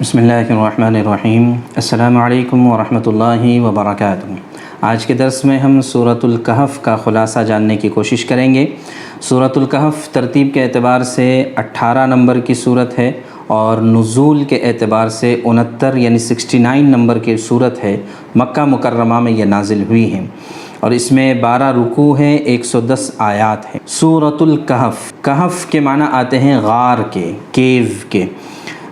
بسم اللہ الرحمن الرحیم۔ السلام علیکم ورحمۃ اللہ وبرکاتہ۔ آج کے درس میں ہم سورۃ الکہف کا خلاصہ جاننے کی کوشش کریں گے۔ سورۃ الکہف ترتیب کے اعتبار سے 18 نمبر کی سورت ہے اور نزول کے اعتبار سے 69 یعنی 69 نمبر کی سورت ہے۔ مکہ مکرمہ میں یہ نازل ہوئی ہے اور اس میں 12 رکوع ہیں، 110 آیات ہیں۔ سورۃ الکہف، کہف کے معنی آتے ہیں غار کے، کیو کے۔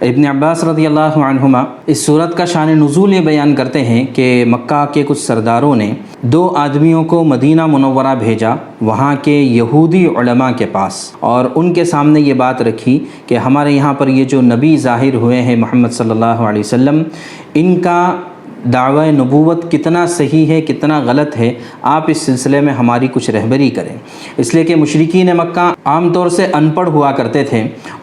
ابن عباس رضی اللہ عنہما اس سورت کا شان نزول یہ بیان کرتے ہیں کہ مکہ کے کچھ سرداروں نے 2 آدمیوں کو مدینہ منورہ بھیجا وہاں کے یہودی علماء کے پاس، اور ان کے سامنے یہ بات رکھی کہ ہمارے یہاں پر یہ جو نبی ظاہر ہوئے ہیں محمد صلی اللہ علیہ وسلم، ان کا دعوی نبوت کتنا صحیح ہے کتنا غلط ہے، آپ اس سلسلے میں ہماری کچھ رہبری کریں۔ اس لیے کہ مشرکین مکہ عام طور سے ان پڑھ ہوا کرتے تھے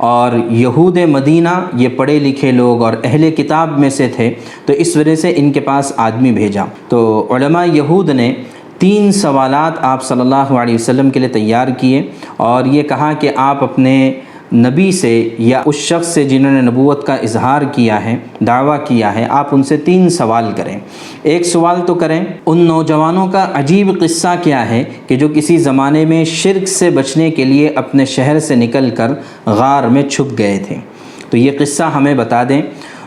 اور یہود مدینہ یہ پڑھے لکھے لوگ اور اہل کتاب میں سے تھے، تو اس وجہ سے ان کے پاس آدمی بھیجا۔ تو علماء یہود نے 3 سوالات آپ صلی اللہ علیہ وسلم کے لیے تیار کیے اور یہ کہا کہ آپ اپنے نبی سے یا اس شخص سے جنہوں نے نبوت کا اظہار کیا ہے، دعویٰ کیا ہے، آپ ان سے 3 سوال کریں۔ ایک سوال تو کریں ان نوجوانوں کا عجیب قصہ کیا ہے کہ جو کسی زمانے میں شرک سے بچنے کے لیے اپنے شہر سے نکل کر غار میں چھپ گئے تھے، تو یہ قصہ ہمیں بتا دیں۔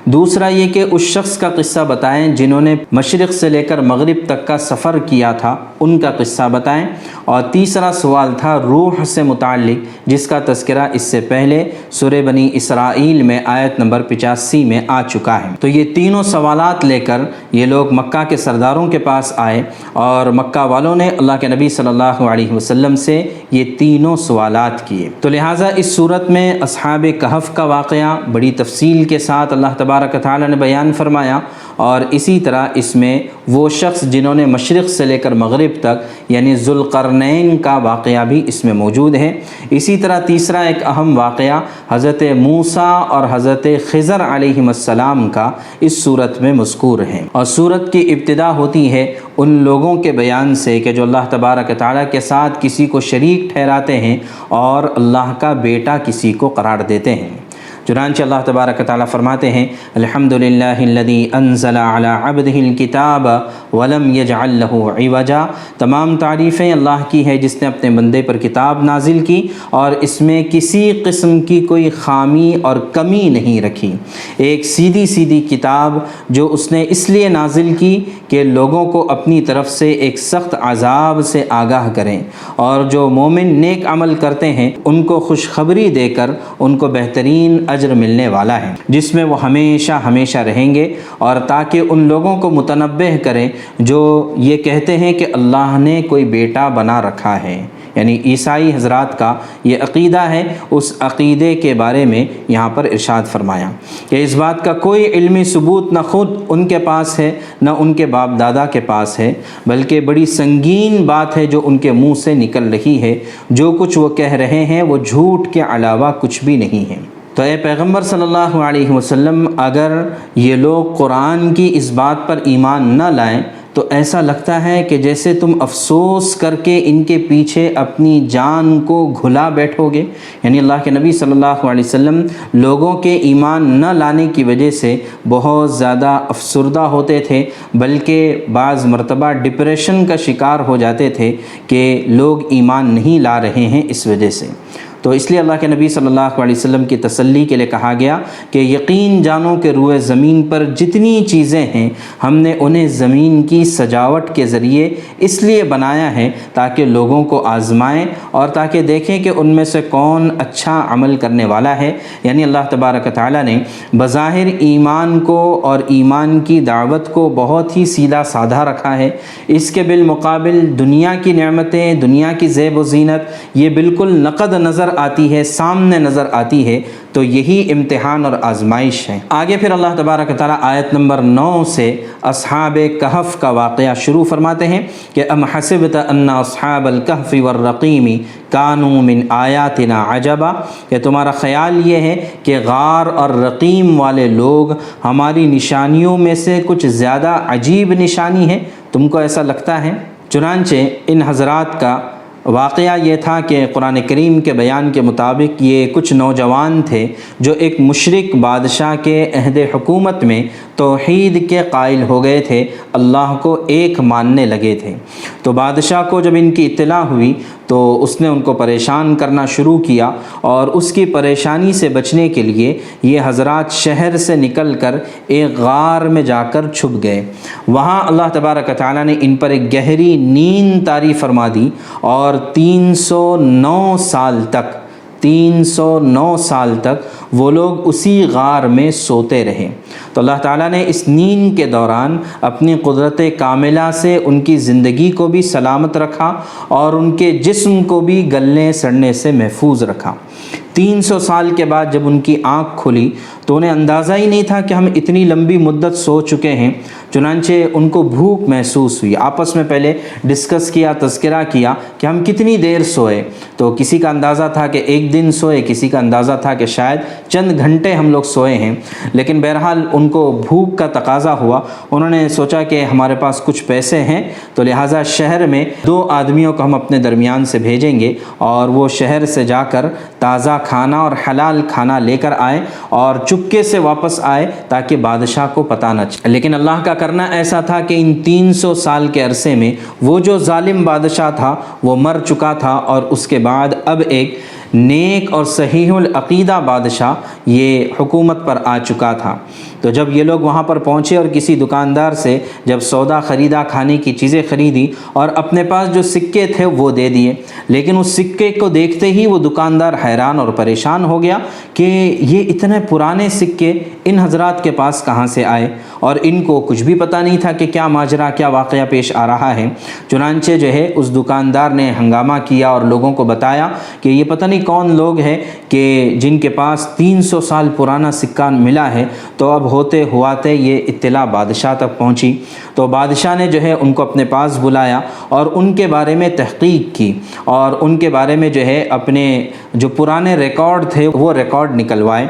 دوسرا یہ کہ اس شخص کا قصہ بتائیں جنہوں نے مشرق سے لے کر مغرب تک کا سفر کیا تھا، ان کا قصہ بتائیں۔ اور تیسرا سوال تھا روح سے متعلق، جس کا تذکرہ اس سے پہلے سورہ بنی اسرائیل میں آیت نمبر 85 میں آ چکا ہے۔ تو یہ تینوں سوالات لے کر یہ لوگ مکہ کے سرداروں کے پاس آئے اور مکہ والوں نے اللہ کے نبی صلی اللہ علیہ وسلم سے یہ تینوں سوالات کیے۔ تو لہٰذا اس صورت میں اصحاب کہف کا واقعہ بڑی تفصیل کے ساتھ اللہ تبارک تعالیٰ نے بیان فرمایا، اور اسی طرح اس میں وہ شخص جنہوں نے مشرق سے لے کر مغرب تک یعنی ذوالقرنین کا واقعہ بھی اس میں موجود ہے۔ اسی طرح تیسرا ایک اہم واقعہ حضرت موسیٰ اور حضرت خضر علیہم السلام کا اس صورت میں مذکور ہے، اور صورت کی ابتدا ہوتی ہے ان لوگوں کے بیان سے کہ جو اللہ تبارک تعالیٰ کے ساتھ کسی کو شریک ٹھہراتے ہیں اور اللہ کا بیٹا کسی کو قرار دیتے ہیں۔ چنانچہ اللہ تبارک تعالیٰ فرماتے ہیں الحمدللہ الذی انزل علی عبدہ الکتاب ولم یجعل لہ عوجا، تمام تعریفیں اللہ کی ہے جس نے اپنے بندے پر کتاب نازل کی اور اس میں کسی قسم کی کوئی خامی اور کمی نہیں رکھی۔ ایک سیدھی سیدھی کتاب جو اس نے اس لیے نازل کی کہ لوگوں کو اپنی طرف سے ایک سخت عذاب سے آگاہ کریں، اور جو مومن نیک عمل کرتے ہیں ان کو خوشخبری دے کر ان کو بہترین اجر ملنے والا ہے جس میں وہ ہمیشہ ہمیشہ رہیں گے، اور تاکہ ان لوگوں کو متنبہ کریں جو یہ کہتے ہیں کہ اللہ نے کوئی بیٹا بنا رکھا ہے، یعنی عیسائی حضرات کا یہ عقیدہ ہے، اس عقیدے کے بارے میں یہاں پر ارشاد فرمایا کہ اس بات کا کوئی علمی ثبوت نہ خود ان کے پاس ہے نہ ان کے باپ دادا کے پاس ہے، بلکہ بڑی سنگین بات ہے جو ان کے منہ سے نکل رہی ہے، جو کچھ وہ کہہ رہے ہیں وہ جھوٹ کے علاوہ کچھ بھی نہیں ہے۔ تو اے پیغمبر صلی اللہ علیہ وسلم، اگر یہ لوگ قرآن کی اس بات پر ایمان نہ لائیں تو ایسا لگتا ہے کہ جیسے تم افسوس کر کے ان کے پیچھے اپنی جان کو گھلا بیٹھو گے۔ یعنی اللہ کے نبی صلی اللہ علیہ وسلم لوگوں کے ایمان نہ لانے کی وجہ سے بہت زیادہ افسردہ ہوتے تھے، بلکہ بعض مرتبہ ڈپریشن کا شکار ہو جاتے تھے کہ لوگ ایمان نہیں لا رہے ہیں اس وجہ سے۔ تو اس لیے اللہ کے نبی صلی اللہ علیہ وسلم کی تسلی کے لیے کہا گیا کہ یقین جانو کہ روئے زمین پر جتنی چیزیں ہیں ہم نے انہیں زمین کی سجاوٹ کے ذریعے اس لیے بنایا ہے تاکہ لوگوں کو آزمائیں اور تاکہ دیکھیں کہ ان میں سے کون اچھا عمل کرنے والا ہے۔ یعنی اللہ تبارک تعالیٰ نے بظاہر ایمان کو اور ایمان کی دعوت کو بہت ہی سیدھا سادھا رکھا ہے، اس کے بالمقابل دنیا کی نعمتیں، دنیا کی زیب و زینت یہ بالکل نقد نظر آتی ہے، سامنے نظر آتی ہے، تو یہی امتحان اور آزمائش ہے۔ آگے پھر اللہ تبارک تعالیٰ آیت نمبر 9 سے اصحاب کہف کا واقعہ شروع فرماتے ہیں کہ ام حسبت ان اصحاب الکہف والرقیم کانوا من آیاتنا عجبا، کہ تمہارا خیال یہ ہے کہ غار اور رقیم والے لوگ ہماری نشانیوں میں سے کچھ زیادہ عجیب نشانی ہے، تم کو ایسا لگتا ہے؟ چنانچہ ان حضرات کا واقعہ یہ تھا کہ قرآن کریم کے بیان کے مطابق یہ کچھ نوجوان تھے جو ایک مشرک بادشاہ کے عہد حکومت میں توحید کے قائل ہو گئے تھے، اللہ کو ایک ماننے لگے تھے۔ تو بادشاہ کو جب ان کی اطلاع ہوئی تو اس نے ان کو پریشان کرنا شروع کیا، اور اس کی پریشانی سے بچنے کے لیے یہ حضرات شہر سے نکل کر ایک غار میں جا کر چھپ گئے۔ وہاں اللہ تبارک و تعالیٰ نے ان پر ایک گہری نیند طاری فرما دی، اور 309 سال تک وہ لوگ اسی غار میں سوتے رہے۔ تو اللہ تعالیٰ نے اس نیند کے دوران اپنی قدرت کاملہ سے ان کی زندگی کو بھی سلامت رکھا اور ان کے جسم کو بھی گلنے سڑنے سے محفوظ رکھا۔ 300 سال کے بعد جب ان کی آنکھ کھلی تو انہیں اندازہ ہی نہیں تھا کہ ہم اتنی لمبی مدت سو چکے ہیں۔ چنانچہ ان کو بھوک محسوس ہوئی، آپس میں پہلے ڈسکس کیا، تذکرہ کیا کہ ہم کتنی دیر سوئے۔ تو کسی کا اندازہ تھا کہ ایک دن سوئے، کسی کا اندازہ تھا کہ شاید چند گھنٹے ہم لوگ سوئے ہیں، لیکن بہرحال ان کو بھوک کا تقاضا ہوا۔ انہوں نے سوچا کہ ہمارے پاس کچھ پیسے ہیں، تو لہٰذا شہر میں 2 آدمیوں کو ہم اپنے درمیان سے بھیجیں گے، اور وہ شہر سے جا کر تازہ کھانا اور حلال کھانا لے کر آئے اور چپکے سے واپس آئے تاکہ بادشاہ کو پتہ نہ چلے۔ لیکن اللہ کا کرنا ایسا تھا کہ ان 300 سال کے عرصے میں وہ جو ظالم بادشاہ تھا وہ مر چکا تھا، اور اس کے بعد اب ایک نیک اور صحیح العقیدہ بادشاہ یہ حکومت پر آ چکا تھا۔ تو جب یہ لوگ وہاں پر پہنچے اور کسی دکاندار سے جب سودا خریدا، کھانے کی چیزیں خریدی، اور اپنے پاس جو سکے تھے وہ دے دیے، لیکن اس سکے کو دیکھتے ہی وہ دکاندار حیران اور پریشان ہو گیا کہ یہ اتنے پرانے سکے ان حضرات کے پاس کہاں سے آئے، اور ان کو کچھ بھی پتہ نہیں تھا کہ کیا ماجرا، کیا واقعہ پیش آ رہا ہے۔ چنانچہ جو ہے اس دکاندار نے ہنگامہ کیا اور لوگوں کو بتایا کہ یہ پتہ نہیں کون لوگ ہیں کہ جن کے پاس 300 سال پرانا سکہ ملا ہے۔ تو اب ہوتے ہواتے یہ اطلاع بادشاہ تک پہنچی، تو بادشاہ نے جو ہے ان کو اپنے پاس بلایا اور ان کے بارے میں تحقیق کی، اور ان کے بارے میں جو ہے اپنے جو پرانے ریکارڈ تھے وہ ریکارڈ نکلوائے۔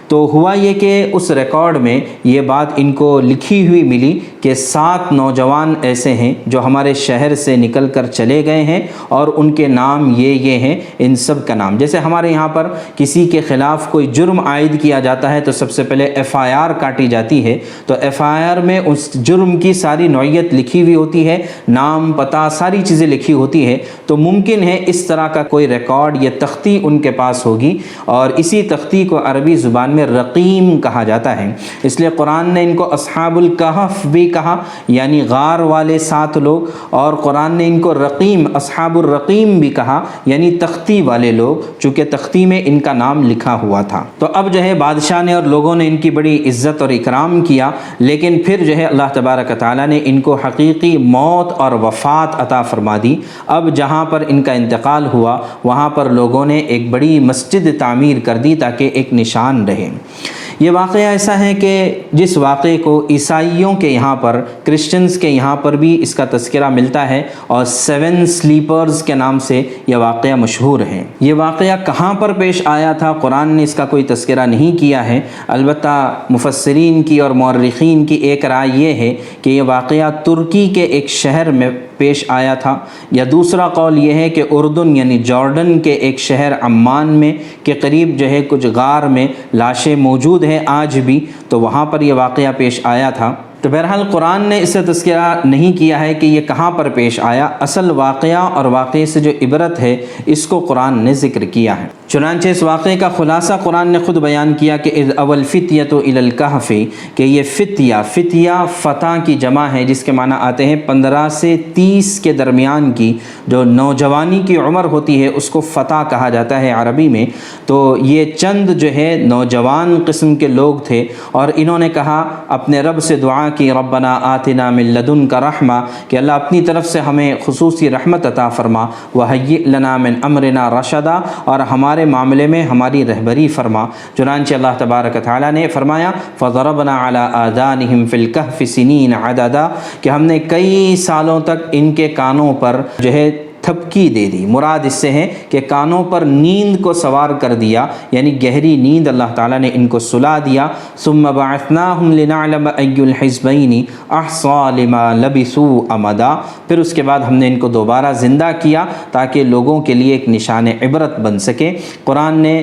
تو ہوا یہ کہ اس ریکارڈ میں یہ بات ان کو لکھی ہوئی ملی کہ 7 نوجوان ایسے ہیں جو ہمارے شہر سے نکل کر چلے گئے ہیں، اور ان کے نام یہ ہیں، ان سب کا نام۔ جیسے ہمارے یہاں پر کسی کے خلاف کوئی جرم عائد کیا جاتا ہے تو سب سے پہلے FIR کاٹی جاتی ہے، تو FIR میں اس جرم کی ساری نوعیت لکھی ہوئی ہوتی ہے، نام، پتہ، ساری چیزیں لکھی ہوتی ہے۔ تو ممکن ہے اس طرح کا کوئی ریکارڈ یا تختی ان کے پاس ہوگی، اور اسی تختی کو عربی زبان میں رقیم کہا جاتا ہے۔ اس لیے قرآن نے ان کو اصحاب الکہف بھی کہا، یعنی غار والے 7 لوگ، اور قرآن نے ان کو رقیم، اصحاب الرقیم بھی کہا، یعنی تختی والے لوگ، چونکہ تختی میں ان کا نام لکھا ہوا تھا۔ تو اب جو ہے بادشاہ نے اور لوگوں نے ان کی بڑی عزت اور اکرام کیا، لیکن پھر جو ہے اللہ تبارک و تعالیٰ نے ان کو حقیقی موت اور وفات عطا فرما دی۔ اب جہاں پر ان کا انتقال ہوا وہاں پر لوگوں نے ایک بڑی مسجد تعمیر کر دی تاکہ ایک نشان رہے۔ یہ واقعہ ایسا ہے کہ جس واقعے کو عیسائیوں کے یہاں پر، کرسچنز کے یہاں پر بھی اس کا تذکرہ ملتا ہے، اور 7 سلیپرز کے نام سے یہ واقعہ مشہور ہے۔ یہ واقعہ کہاں پر پیش آیا تھا قرآن نے اس کا کوئی تذکرہ نہیں کیا ہے، البتہ مفسرین کی اور مورخین کی ایک رائے یہ ہے کہ یہ واقعہ ترکی کے ایک شہر میں پیش آیا تھا، یا دوسرا قول یہ ہے کہ اردن یعنی جارڈن کے ایک شہر عمان میں کے قریب جو ہے کچھ غار میں لاشیں موجود ہیں آج بھی، تو وہاں پر یہ واقعہ پیش آیا تھا۔ تو بہرحال قرآن نے اس سے تذکرہ نہیں کیا ہے کہ یہ کہاں پر پیش آیا، اصل واقعہ اور واقعے سے جو عبرت ہے اس کو قرآن نے ذکر کیا ہے۔ چنانچہ اس واقعے کا خلاصہ قرآن نے خود بیان کیا کہ اذ اول فتیۃ الی الکہف، کہ یہ فتیہ فتح کی جمع ہے، جس کے معنی آتے ہیں 15 سے 30 کے درمیان کی جو نوجوانی کی عمر ہوتی ہے اس کو فتح کہا جاتا ہے عربی میں۔ تو یہ چند جو ہے نوجوان قسم کے لوگ تھے، اور انہوں نے کہا اپنے رب سے دعا کی، ربنا آتنا من لدنک رحمہ، کہ اللہ اپنی طرف سے ہمیں خصوصی رحمت عطا فرما، وہیئ لنا من امرنا رشدا، اور ہمارے معاملے میں ہماری رہبری فرما۔ چنانچہ اللہ تبارک و تعالیٰ نے فرمایا فضربنا علی آذانہم فی الکہف سنین عددا، کہ ہم نے کئی سالوں تک ان کے کانوں پر جو ہے تھپکی دے دی۔ مراد اس سے ہے کہ کانوں پر نیند کو سوار کر دیا، یعنی گہری نیند اللہ تعالیٰ نے ان کو سلا دیا۔ ثم بعثناہم لنعلم ای الحزبین احصی لما لبثوا امدا، پھر اس کے بعد ہم نے ان کو دوبارہ زندہ کیا تاکہ لوگوں کے لیے ایک نشان عبرت بن سکے۔ قرآن نے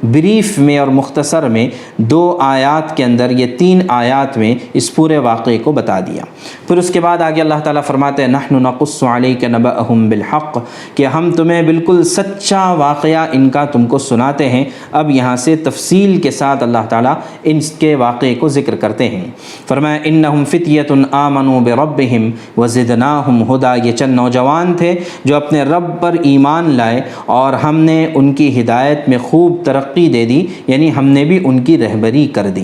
بریف میں اور مختصر میں 2 آیات کے اندر، یہ 3 آیات میں اس پورے واقعے کو بتا دیا۔ پھر اس کے بعد آگے اللہ تعالیٰ فرماتے ہیں نحن نقص علیک نبأہم بالحق، کہ ہم تمہیں بالکل سچا واقعہ ان کا تم کو سناتے ہیں۔ اب یہاں سے تفصیل کے ساتھ اللہ تعالیٰ ان کے واقعے کو ذکر کرتے ہیں۔ فرمایا انہم فتیۃ آمنوا بربہم وزدناہم ہدی، یہ چند نوجوان تھے جو اپنے رب پر ایمان لائے اور ہم نے ان کی ہدایت میں خوب ترقی دے دی، یعنی ہم نے بھی ان کی رہبری کر دی۔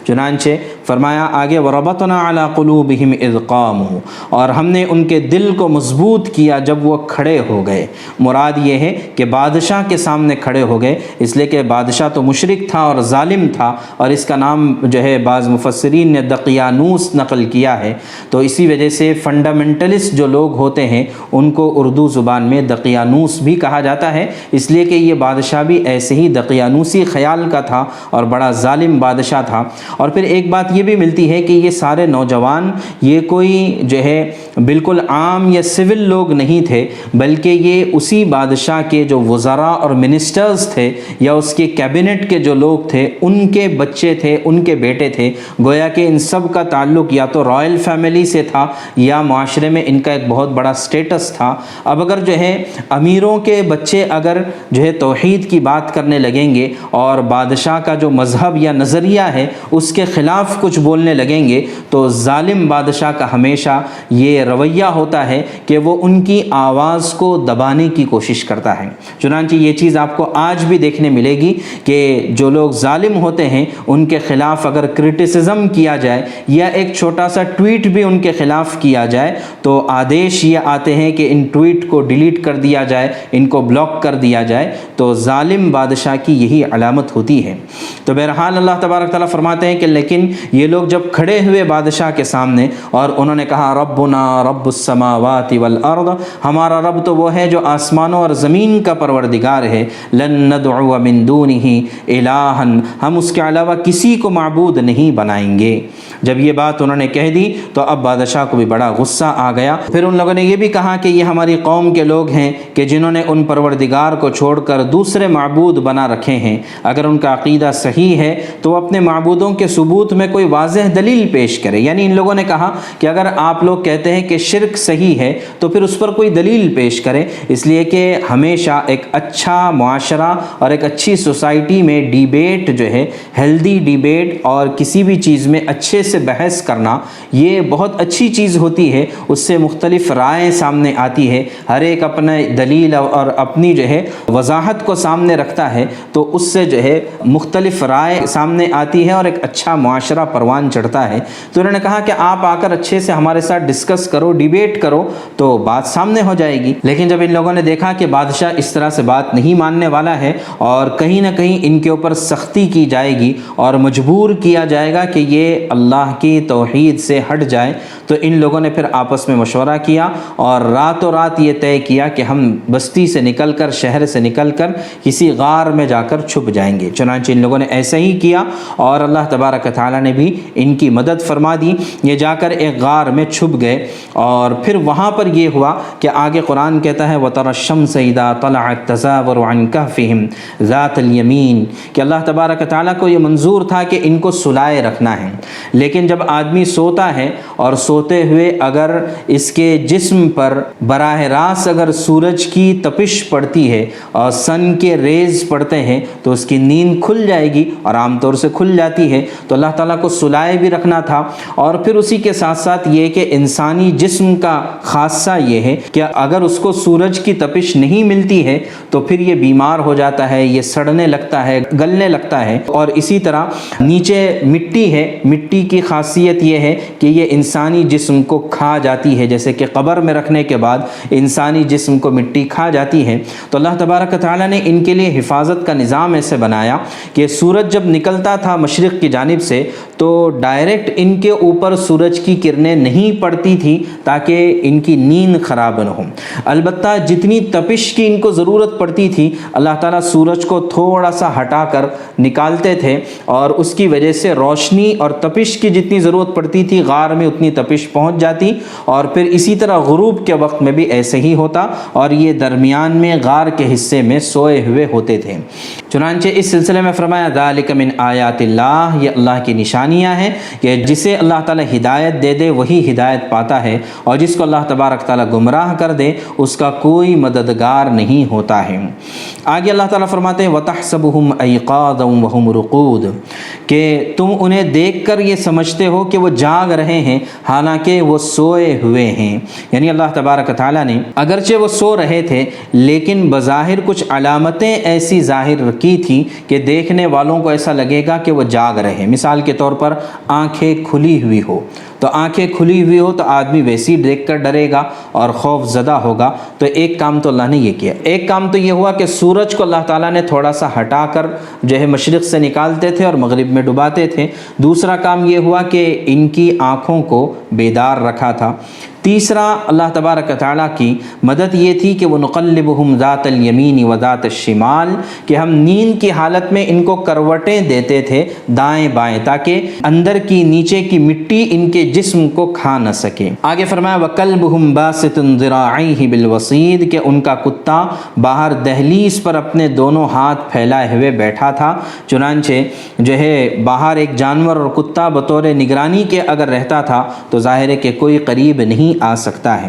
چنانچہ فرمایا آگے وَرَبَطْنَا عَلَىٰ قُلُوبِهِمْ إِذْ قَامُوا، اور ہم نے ان کے دل کو مضبوط کیا جب وہ کھڑے ہو گئے۔ مراد یہ ہے کہ بادشاہ کے سامنے کھڑے ہو گئے، اس لیے کہ بادشاہ تو مشرک تھا اور ظالم تھا، اور اس کا نام جو ہے بعض مفسرین نے دقیانوس نقل کیا ہے، تو اسی وجہ سے فنڈامنٹلسٹ جو لوگ ہوتے ہیں ان کو اردو زبان میں دقیانوس بھی کہا جاتا ہے، اس لیے کہ یہ بادشاہ بھی ایسے ہی دقیانوسی خیال کا تھا اور بڑا ظالم بادشاہ تھا۔ اور پھر ایک بات یہ بھی ملتی ہے کہ یہ سارے نوجوان یہ کوئی جو ہے بالکل عام یا سول لوگ نہیں تھے، بلکہ یہ اسی بادشاہ کے جو وزراء اور منسٹرز تھے یا اس کے کیبنٹ کے جو لوگ تھے ان کے بچے تھے، ان کے بیٹے تھے۔ گویا کہ ان سب کا تعلق یا تو رائل فیملی سے تھا یا معاشرے میں ان کا ایک بہت بڑا سٹیٹس تھا۔ اب اگر جو ہے امیروں کے بچے اگر جو ہے توحید کی بات کرنے لگیں گے اور بادشاہ کا جو مذہب یا نظریہ ہے اس کے خلاف کچھ بولنے لگیں گے، تو ظالم بادشاہ کا ہمیشہ یہ رویہ ہوتا ہے کہ وہ ان کی آواز کو دبانے کی کوشش کرتا ہے۔ چنانچہ یہ چیز آپ کو آج بھی دیکھنے ملے گی کہ جو لوگ ظالم ہوتے ہیں ان کے خلاف اگر کرٹیسزم کیا جائے یا ایک چھوٹا سا ٹویٹ بھی ان کے خلاف کیا جائے تو آدیش یہ آتے ہیں کہ ان ٹویٹ کو ڈیلیٹ کر دیا جائے، ان کو بلاک کر دیا جائے۔ تو ظالم بادشاہ کی یہی علامت ہوتی ہے۔ تو بہرحال اللہ تبارک تعالیٰ فرماتے ہیں کہ لیکن یہ لوگ جب کھڑے ہوئے بادشاہ کے سامنے اور انہوں نے کہا ربنا رب السماوات والارض، ہمارا رب تو وہ ہے جو آسمانوں اور زمین کا پروردگار ہے، لن ندعو من دونہ الہا، ہم اس کے علاوہ کسی کو معبود نہیں بنائیں گے۔ جب یہ بات انہوں نے کہہ دی تو اب بادشاہ کو بھی بڑا غصہ آ گیا۔ پھر ان لوگوں نے یہ بھی کہا کہ یہ ہماری قوم کے لوگ ہیں کہ جنہوں نے ان پروردگار کو چھوڑ کر دوسرے معبود بنا رکھے ہیں، اگر ان کا عقیدہ صحیح ہے تو اپنے معبودوں کے ثبوت میں کوئی واضح دلیل پیش کرے۔ یعنی ان لوگوں نے کہا کہ اگر آپ لوگ کہتے ہیں کہ شرک صحیح ہے تو پھر اس پر کوئی دلیل پیش کرے، اس لیے کہ ہمیشہ ایک اچھا معاشرہ اور ایک اچھی سوسائٹی میں ڈیبیٹ جو ہے، ہیلدی ڈیبیٹ اور کسی بھی چیز میں اچھے سے بحث کرنا یہ بہت اچھی چیز ہوتی ہے۔ اس سے مختلف رائے سامنے آتی ہے، ہر ایک اپنے دلیل اور اپنی جو ہے وضاحت کو سامنے رکھتا ہے، تو اس سے جو ہے مختلف رائے سامنے آتی ہے اور ایک اچھا معاشرہ پروان چڑھتا ہے۔ تو انہوں نے کہا کہ آپ آ کر اچھے سے ہمارے ساتھ ڈسکس کرو، ڈیبیٹ کرو، تو بات سامنے ہو جائے گی۔ لیکن جب ان لوگوں نے دیکھا کہ بادشاہ اس طرح سے بات نہیں ماننے والا ہے اور کہیں نہ کہیں ان کے اوپر سختی کی جائے گی اور مجبور کیا جائے گا کہ یہ اللہ کی توحید سے ہٹ جائے، تو ان لوگوں نے پھر آپس میں مشورہ کیا اور راتوں رات یہ طے کیا کہ ہم بستی سے نکل کر، شہر سے نکل کر کسی غار میں جا کر چھپ جائیں گے۔ چنانچہ ان لوگوں نے ایسا ہی کیا اور اللہ تبارک و تعالیٰ نے بھی ان کی مدد فرما دی۔ یہ جا کر ایک غار میں چھپ گئے اور پھر وہاں پر یہ ہوا کہ آگے قرآن کہتا ہے وَتَرَى الشَّمْسَ إِذَا طَلَعَتْ تَزَاوَرُ عَنْ كَهْفِهِمْ ذَاتَ الْيَمِينِ، کہ اللہ تبارک و تعالیٰ کو یہ منظور تھا کہ ان کو سلائے رکھنا ہے، لیکن جب آدمی سوتا ہے اور سوتے ہوئے اگر اس کے جسم پر براہ راست اگر سورج کی تپش پڑتی ہے اور سن کے ریز پڑتے ہیں تو اس کی نیند کھل جائے گی اور عام طور سے کھل جاتی ہے۔ تو اللہ تعالیٰ کو سلائے بھی رکھنا تھا، اور پھر اسی کے ساتھ ساتھ یہ کہ انسانی جسم کا خاصہ یہ ہے کہ اگر اس کو سورج کی تپش نہیں ملتی ہے تو پھر یہ بیمار ہو جاتا ہے، یہ سڑنے لگتا ہے، گلنے لگتا ہے۔ اور اسی طرح نیچے مٹی ہے، مٹی کی خاصیت یہ ہے کہ یہ انسانی جسم کو کھا جاتی ہے، جیسے کہ قبر میں رکھنے کے بعد انسانی جسم کو مٹی کھا جاتی ہے۔ تو اللہ تبارک و تعالیٰ نے ان کے لیے حفاظت کا نظام ایسے بنایا کہ سورج جب نکلتا تھا مشرق کی جانب سے تو ڈائریکٹ ان کے اوپر سورج کی کرنیں نہیں پڑتی تھی تاکہ ان کی نیند خراب نہ ہو۔ البتہ جتنی تپش کی ان کو ضرورت پڑتی تھی اللہ تعالیٰ سورج کو تھوڑا سا ہٹا کر نکالتے تھے، اور اس کی وجہ سے روشنی اور تپش کی جتنی ضرورت پڑتی تھی غار میں اتنی تپش پہنچ جاتی، اور پھر اسی طرح غروب کے وقت میں بھی ایسے ہی ہوتا، اور یہ درمیان میں غار کے حصے میں سوئے ہوئے ہوتے تھے۔ چنانچہ اس سلسلے میں فرمایا ذالک من آیات اللہ، یہ اللہ کی نشانیاں ہیں کہ جسے اللہ تعالیٰ ہدایت دے دے وہی ہدایت پاتا ہے، اور جس کو اللہ تبارک تعالیٰ گمراہ کر دے اس کا کوئی مددگار نہیں ہوتا ہے۔ آگے اللہ تعالیٰ فرماتے ہیں وَتَحْسَبُهُمْ أَيْقَاظًا وَهُمْ رُقُودٌ، کہ تم انہیں دیکھ کر یہ سمجھتے ہو کہ وہ جاگ رہے ہیں حالانکہ وہ سوئے ہوئے ہیں۔ یعنی اللہ تبارک تعالیٰ نے اگرچہ وہ سو رہے تھے لیکن بظاہر کچھ علامتیں ایسی ظاہر کی تھی کہ دیکھنے والوں کو ایسا لگے گا کہ وہ جاگ رہے ہیں۔ مثال کے طور پر آنکھیں کھلی ہوئی ہو، تو آنکھیں کھلی ہوئی ہو تو آدمی ویسی دیکھ کر ڈرے گا اور خوف زدہ ہوگا۔ تو ایک کام تو اللہ نے یہ کیا، ایک کام تو یہ ہوا کہ سورج کو اللہ تعالیٰ نے تھوڑا سا ہٹا کر جو ہے مشرق سے نکالتے تھے اور مغرب میں ڈباتے تھے۔ دوسرا کام یہ ہوا کہ ان کی آنکھوں کو بیدار رکھا تھا۔ تیسرا اللہ تبارک تعالیٰ کی مدد یہ تھی کہ وہ نقلبہم ذات الیمین و ذات الشمال، کہ ہم نیند کی حالت میں ان کو کروٹیں دیتے تھے دائیں بائیں تاکہ اندر کی نیچے کی مٹی ان کے جسم کو کھا نہ سکے۔ آگے فرمایا وَكَلْبُهُمْ بَاسِطٌ ذِرَاعَيْهِ بِالْوَصِيدِ، کہ ان کا کتا باہر دہلیز پر اپنے دونوں ہاتھ پھیلائے ہوئے بیٹھا تھا۔ چنانچہ جو ہے باہر ایک جانور اور کتا بطور نگرانی کے اگر رہتا تھا تو ظاہر ہے کہ کوئی قریب نہیں آ سکتا ہے۔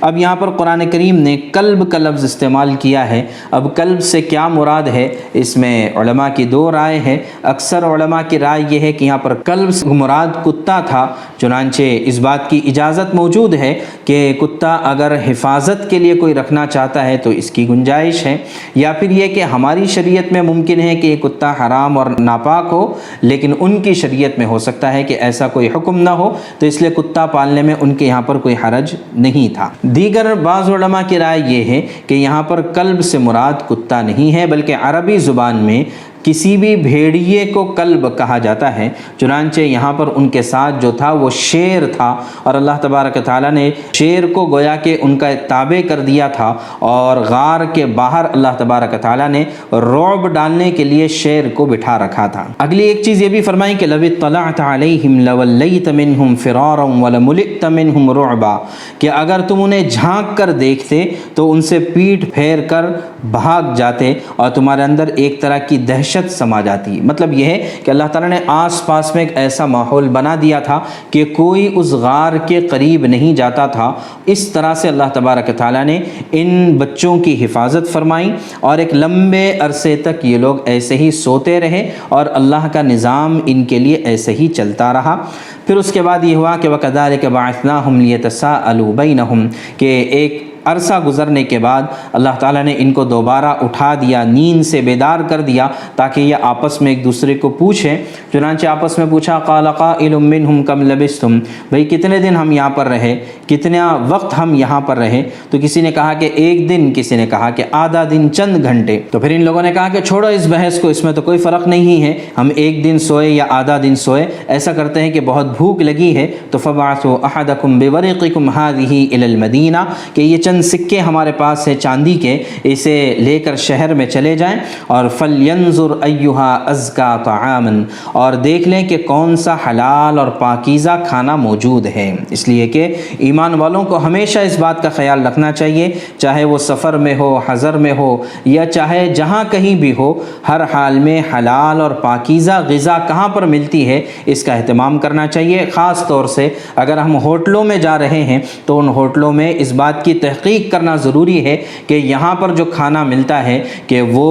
اب یہاں پر قرآن کریم نے کلب کا لفظ استعمال کیا ہے۔ اب کلب سے کیا مراد ہے، اس میں علماء کی دو رائے ہے۔ اکثر علماء کی رائے یہ ہے کہ یہاں پر کلب سے مراد کتا تھا، چنانچہ اس بات کی اجازت موجود ہے کہ کتا اگر حفاظت کے لیے کوئی رکھنا چاہتا ہے تو اس کی گنجائش ہے، یا پھر یہ کہ ہماری شریعت میں ممکن ہے کہ یہ کتا حرام اور ناپاک ہو لیکن ان کی شریعت میں ہو سکتا ہے کہ ایسا کوئی حکم نہ ہو، تو اس لیے کتا پالنے میں ان کے یہاں پر کوئی حرج نہیں تھا۔ دیگر بعض علماء کی رائے یہ ہے کہ یہاں پر کلب سے مراد کتا نہیں ہے بلکہ عربی زبان میں کسی بھی بھیڑیے کو کلب کہا جاتا ہے۔ چنانچہ یہاں پر ان کے ساتھ جو تھا وہ شیر تھا، اور اللہ تبارک تعالیٰ نے شیر کو گویا کہ ان کا تابع کر دیا تھا، اور غار کے باہر اللہ تبارک تعالیٰ نے رعب ڈالنے کے لیے شیر کو بٹھا رکھا تھا۔ اگلی ایک چیز یہ بھی فرمائی کہ لَوِ اطَّلَعْتَ عَلَيْهِمْ لَوَلَّيْتَ مِنْهُمْ فِرَارًا وَلَمُلِئْتَ مِنْهُمْ رُعْبًا، کہ اگر تم انہیں جھانک کر دیکھتے تو ان سے پیٹھ پھیر کر بھاگ جاتے اور تمہارے اندر ایک طرح کی دہشت سما جاتی۔ مطلب یہ ہے کہ اللہ تعالیٰ نے آس پاس میں ایک ایسا ماحول بنا دیا تھا کہ کوئی اس غار کے قریب نہیں جاتا تھا۔ اس طرح سے اللہ تبارک تعالیٰ نے ان بچوں کی حفاظت فرمائی، اور ایک لمبے عرصے تک یہ لوگ ایسے ہی سوتے رہے اور اللہ کا نظام ان کے لیے ایسے ہی چلتا رہا۔ پھر اس کے بعد یہ ہوا کہ وَكَذَلِكَ بَعَثْنَاهُمْ لِيَتَسَاءَلُوا بَيْنَهُمْ، کہ ایک عرصہ گزرنے کے بعد اللہ تعالیٰ نے ان کو دوبارہ اٹھا دیا، نیند سے بیدار کر دیا تاکہ یہ آپس میں ایک دوسرے کو پوچھیں۔ چنانچہ آپس میں پوچھا قَالَ قَائِلٌ مِّنْهُمْ كَمْ لَبِثْتُمْ، بھئی کتنے دن ہم یہاں پر رہے، کتنا وقت ہم یہاں پر رہے؟ تو کسی نے کہا کہ ایک دن، کسی نے کہا کہ آدھا دن، چند گھنٹے۔ تو پھر ان لوگوں نے کہا کہ چھوڑو اس بحث کو، اس میں تو کوئی فرق نہیں ہے، ہم ایک دن سوئے یا آدھا دن سوئے، ایسا کرتے ہیں کہ بہت بھوک لگی ہے تو فَبَعَثُوا أَحَدَكُمْ بِوَرِقِكُمْ هَذِهِ إِلَى الْمَدِينَةِ، کہ یہ چند سکے ہمارے پاس ہے چاندی کے، اسے لے کر شہر میں چلے جائیں، اور فَلْيَنظُرْ أَيُّهَا أَزْكَىٰ طَعَامًا، اور دیکھ لیں کہ کون سا حلال اور پاکیزہ کھانا موجود ہے۔ اس لیے کہ ایمان والوں کو ہمیشہ اس بات کا خیال رکھنا چاہیے، چاہے وہ سفر میں ہو، حضر میں ہو، یا چاہے جہاں کہیں بھی ہو، ہر حال میں حلال اور پاکیزہ غذا کہاں پر ملتی ہے اس کا اہتمام کرنا چاہیے۔ خاص طور سے اگر ہم ہوٹلوں میں جا رہے ہیں تو ان ہوٹلوں میں اس بات کی تحقیق کرنا ضروری ہے کہ یہاں پر جو کھانا ملتا ہے کہ وہ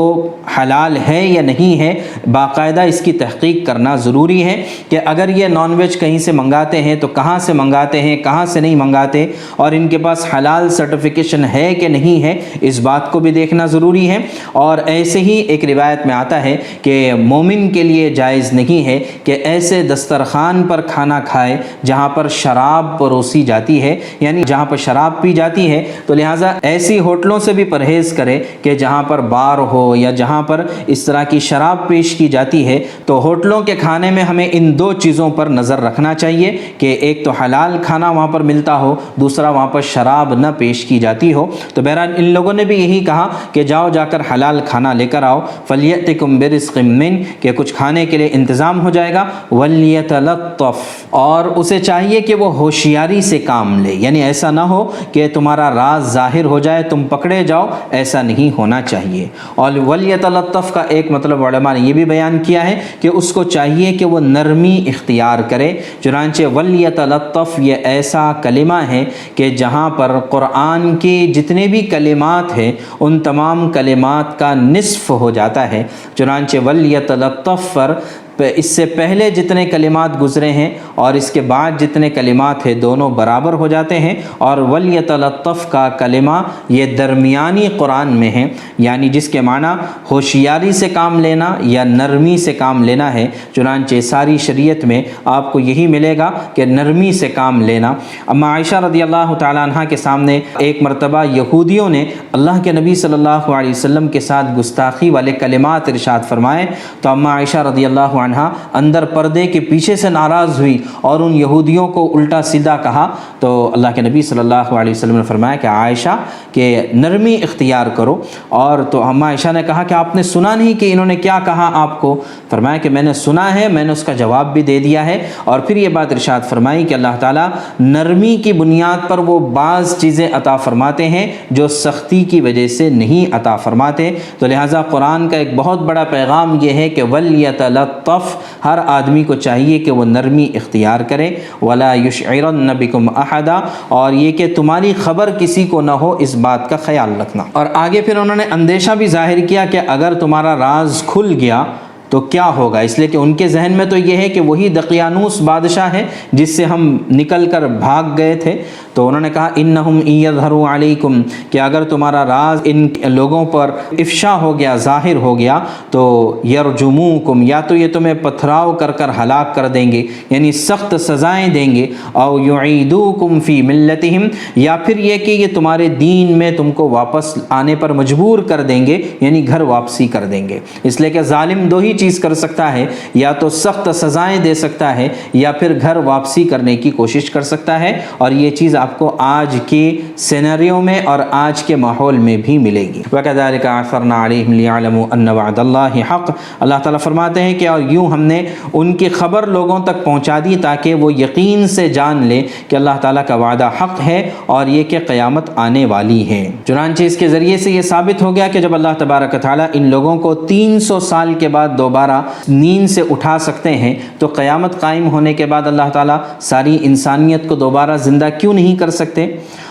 حلال ہے یا نہیں ہے، باقاعدہ اس کی تحقیق کرنا ضروری ہے کہ اگر یہ نان ویج کہیں سے منگاتے ہیں تو کہاں سے منگاتے ہیں، کہاں سے نہیں منگاتے، اور ان کے پاس حلال سرٹیفیکیشن ہے کہ نہیں ہے، اس بات کو بھی دیکھنا ضروری ہے۔ اور ایسے ہی ایک روایت میں آتا ہے کہ مومن کے لیے جائز نہیں ہے کہ ایسے دسترخوان پر کھانا کھائے جہاں پر شراب پروسی جاتی ہے، یعنی جہاں پر شراب پی جاتی ہے تو لہٰذا ایسی ہوٹلوں سے بھی پرہیز کرے کہ جہاں پر بار ہو یا جہاں پر اس طرح کی شراب پیش کی جاتی ہے۔ تو ہوٹلوں کے کھانے میں ہمیں ان دو چیزوں پر نظر رکھنا چاہیے کہ ایک تو حلال کھانا وہاں پر ملتا ہو، دوسرا وہاں پر شراب نہ پیش کی جاتی ہو۔ تو بہرحال ان لوگوں نے بھی یہی کہا کہ جاؤ جا کر حلال کھانا لے کر آؤ، فَلْيَأْتِكُمْ بِرِزْقٍ مِّنْ، کہ کچھ کھانے کے لیے انتظام ہو جائے گا، وَلْيَتَلَطَّفْ، اور اسے چاہیے کہ وہ ہوشیاری سے کام لے، یعنی ایسا نہ ہو کہ تمہارا راز ظاہر ہو جائے تم پکڑے جاؤ، ایسا نہیں ہونا چاہیے۔ اور وَلْيَتَلَطَّفْ کا ایک مطلب علماء نے یہ بھی بیان کیا ہے کہ اس کو چاہیے کہ وہ نرمی اختیار کرے۔ چنانچہ وَلْيَتَلَطَّفْ یہ ایسا کلمہ ہے کہ جہاں پر قرآن کے جتنے بھی کلمات ہیں ان تمام کلمات کا نصف ہو جاتا ہے۔ چنانچہ وَلْيَتَلَطَّفْ پر اس سے پہلے جتنے کلمات گزرے ہیں اور اس کے بعد جتنے کلمات ہیں دونوں برابر ہو جاتے ہیں، اور وَلْيَتَلَطَّفْ کا کلمہ یہ درمیانی قرآن میں ہے، یعنی جس کے معنی ہوشیاری سے کام لینا یا نرمی سے کام لینا ہے۔ چنانچہ ساری شریعت میں آپ کو یہی ملے گا کہ نرمی سے کام لینا۔ اما عائشہ رضی اللہ تعالیٰ عنہ کے سامنے ایک مرتبہ یہودیوں نے اللہ کے نبی صلی اللہ علیہ وسلم کے ساتھ گستاخی والے کلمات ارشاد فرمائے، تو اما عائشہ رضی اللہ عنہ اندر پردے کے پیچھے سے ناراض ہوئی اور ان یہودیوں کو الٹا سیدھا کہا۔ تو اللہ کے نبی صلی اللہ علیہ وسلم نے فرمایا کہ عائشہ کہ نرمی اختیار کرو، اور تو اما عائشہ نے کہا کہ آپ نے سنا نہیں کہ انہوں نے کیا کہا آپ کو؟ فرمایا کہ میں نے سنا ہے، میں نے اس کا جواب بھی دے دیا ہے۔ اور پھر یہ بات ارشاد فرمائی کہ اللہ تعالیٰ نرمی کی بنیاد پر وہ بعض چیزیں عطا فرماتے ہیں جو سختی کی وجہ سے نہیں عطا فرماتے۔ تو لہٰذا قرآن کا ایک بہت بڑا پیغام یہ ہے کہ وَلْيَتَلَطَّفْ، ہر آدمی کو چاہیے کہ وہ نرمی اختیار کرے، وَلَا يُشْعِرَنَّ بِكُمْ أَحَدًا، اور یہ کہ تمہاری خبر کسی کو نہ ہو، اس بات کا خیال رکھنا۔ اور آگے پھر انہوں نے اندیشہ بھی ظاہر کیا کہ اگر تمہارا راز کھل گیا تو کیا ہوگا، اس لیے کہ ان کے ذہن میں تو یہ ہے کہ وہی دقیانوس بادشاہ ہے جس سے ہم نکل کر بھاگ گئے تھے۔ تو انہوں نے کہا انہم ان یظہروا علیکم، کہ اگر تمہارا راز ان لوگوں پر افشا ہو گیا، ظاہر ہو گیا، تو یرجموکم، یا تو یہ تمہیں پتھراؤ کر کر ہلاک کر دیں گے، یعنی سخت سزائیں دیں گے، او یعیدوکم فی ملتہم، یا پھر یہ کہ یہ تمہارے دین میں تم کو واپس آنے پر مجبور کر دیں گے، یعنی گھر واپسی کر دیں گے۔ اس لیے کہ ظالم دو ہی چیز کر سکتا ہے، یا تو سخت سزائیں دے سکتا ہے یا پھر گھر واپسی کرنے کی کوشش کر سکتا ہے، اور یہ چیز آپ کو آج کے سینریو میں اور آج کے ماحول میں بھی ملے گی۔ وَكَذَلِكَ عَثَرْنَا عَلَيْهِمْ لِيَعْلَمُوا أَنَّ وَعْدَ اللَّهِ حَقٌّ، اللہ تعالیٰ فرماتے ہیں کہ اور یوں ہم نے ان کی خبر لوگوں تک پہنچا دی تاکہ وہ یقین سے جان لیں کہ اللہ تعالیٰ کا وعدہ حق ہے اور یہ کہ قیامت آنے والی ہے۔ چنانچہ اس کے ذریعے سے یہ ثابت ہو گیا کہ جب اللہ تبارک و تعالیٰ ان لوگوں کو 300 سال کے بعد دوبارہ نیند سے اٹھا سکتے ہیں، تو قیامت قائم ہونے کے بعد اللہ تعالیٰ ساری انسانیت کو دوبارہ زندہ کیوں نہیں کر سکتے؟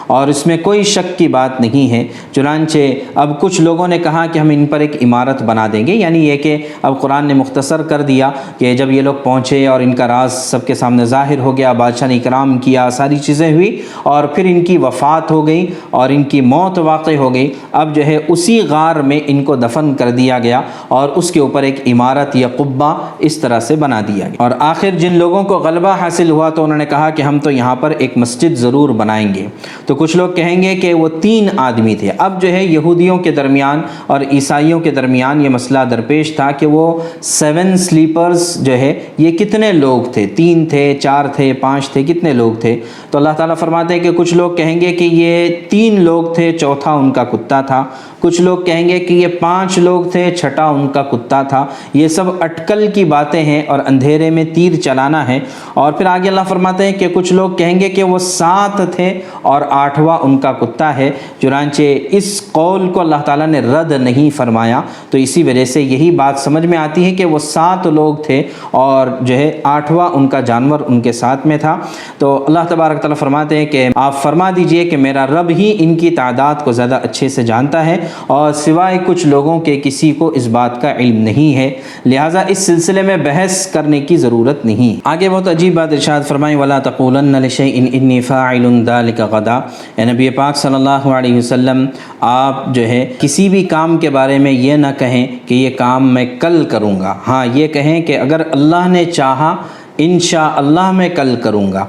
اور اس میں کوئی شک کی بات نہیں ہے۔ چنانچہ اب کچھ لوگوں نے کہا کہ ہم ان پر ایک عمارت بنا دیں گے، یعنی یہ کہ اب قرآن نے مختصر کر دیا کہ جب یہ لوگ پہنچے اور ان کا راز سب کے سامنے ظاہر ہو گیا، بادشاہ نے اکرام کیا، ساری چیزیں ہوئی، اور پھر ان کی وفات ہو گئی اور ان کی موت واقع ہو گئی۔ اب جو ہے اسی غار میں ان کو دفن کر دیا گیا اور اس کے اوپر ایک عمارت یا قبہ اس طرح سے بنا دیا گیا۔ اور آخر جن لوگوں کو غلبہ حاصل ہوا تو انہوں نے کہا کہ ہم تو یہاں پر ایک مسجد ضرور بنائیں گے۔ تو کچھ لوگ کہیں گے کہ وہ 3 آدمی تھے۔ اب جو ہے یہودیوں کے درمیان اور عیسائیوں کے درمیان یہ مسئلہ درپیش تھا کہ وہ 7 سلیپرز جو ہے یہ کتنے لوگ تھے، 3 تھے، 4 تھے، 5 تھے، کتنے لوگ تھے؟ تو اللہ تعالیٰ فرماتے ہیں کہ کچھ لوگ کہیں گے کہ یہ 3 لوگ تھے، چوتھا ان کا کتا تھا۔ کچھ لوگ کہیں گے کہ یہ 5 لوگ تھے، چھٹا ان کا کتا تھا۔ یہ سب اٹکل کی باتیں ہیں اور اندھیرے میں تیر چلانا ہے۔ اور پھر آگے اللہ فرماتے ہیں کہ کچھ لوگ کہیں گے کہ وہ 7 تھے اور 8واں ان کا کتا ہے۔ چنانچہ اس قول کو اللہ تعالیٰ نے رد نہیں فرمایا، تو اسی وجہ سے یہی بات سمجھ میں آتی ہے کہ وہ 7 لوگ تھے اور جو ہے 8واں ان کا جانور ان کے ساتھ میں تھا۔ تو اللہ تبارک تعالیٰ فرماتے ہیں کہ آپ فرما دیجئے کہ میرا رب ہی ان کی تعداد کو زیادہ اچھے سے جانتا ہے، اور سوائے کچھ لوگوں کے کسی کو اس بات کا علم نہیں ہے، لہٰذا اس سلسلے میں بحث کرنے کی ضرورت نہیں۔ آگے بہت عجیب بات ارشاد فرمائی، وَلَا تَقُولَنَّ لِشَيْءٍ إِنِّي فَاعِلٌ ذَلِكَ غَدًا، اے نبی پاک صلی اللہ علیہ وسلم آپ جو ہے کسی بھی کام کے بارے میں یہ نہ کہیں کہ یہ کام میں کل کروں گا، ہاں یہ کہیں کہ اگر اللہ نے چاہا انشاءاللہ میں کل کروں گا۔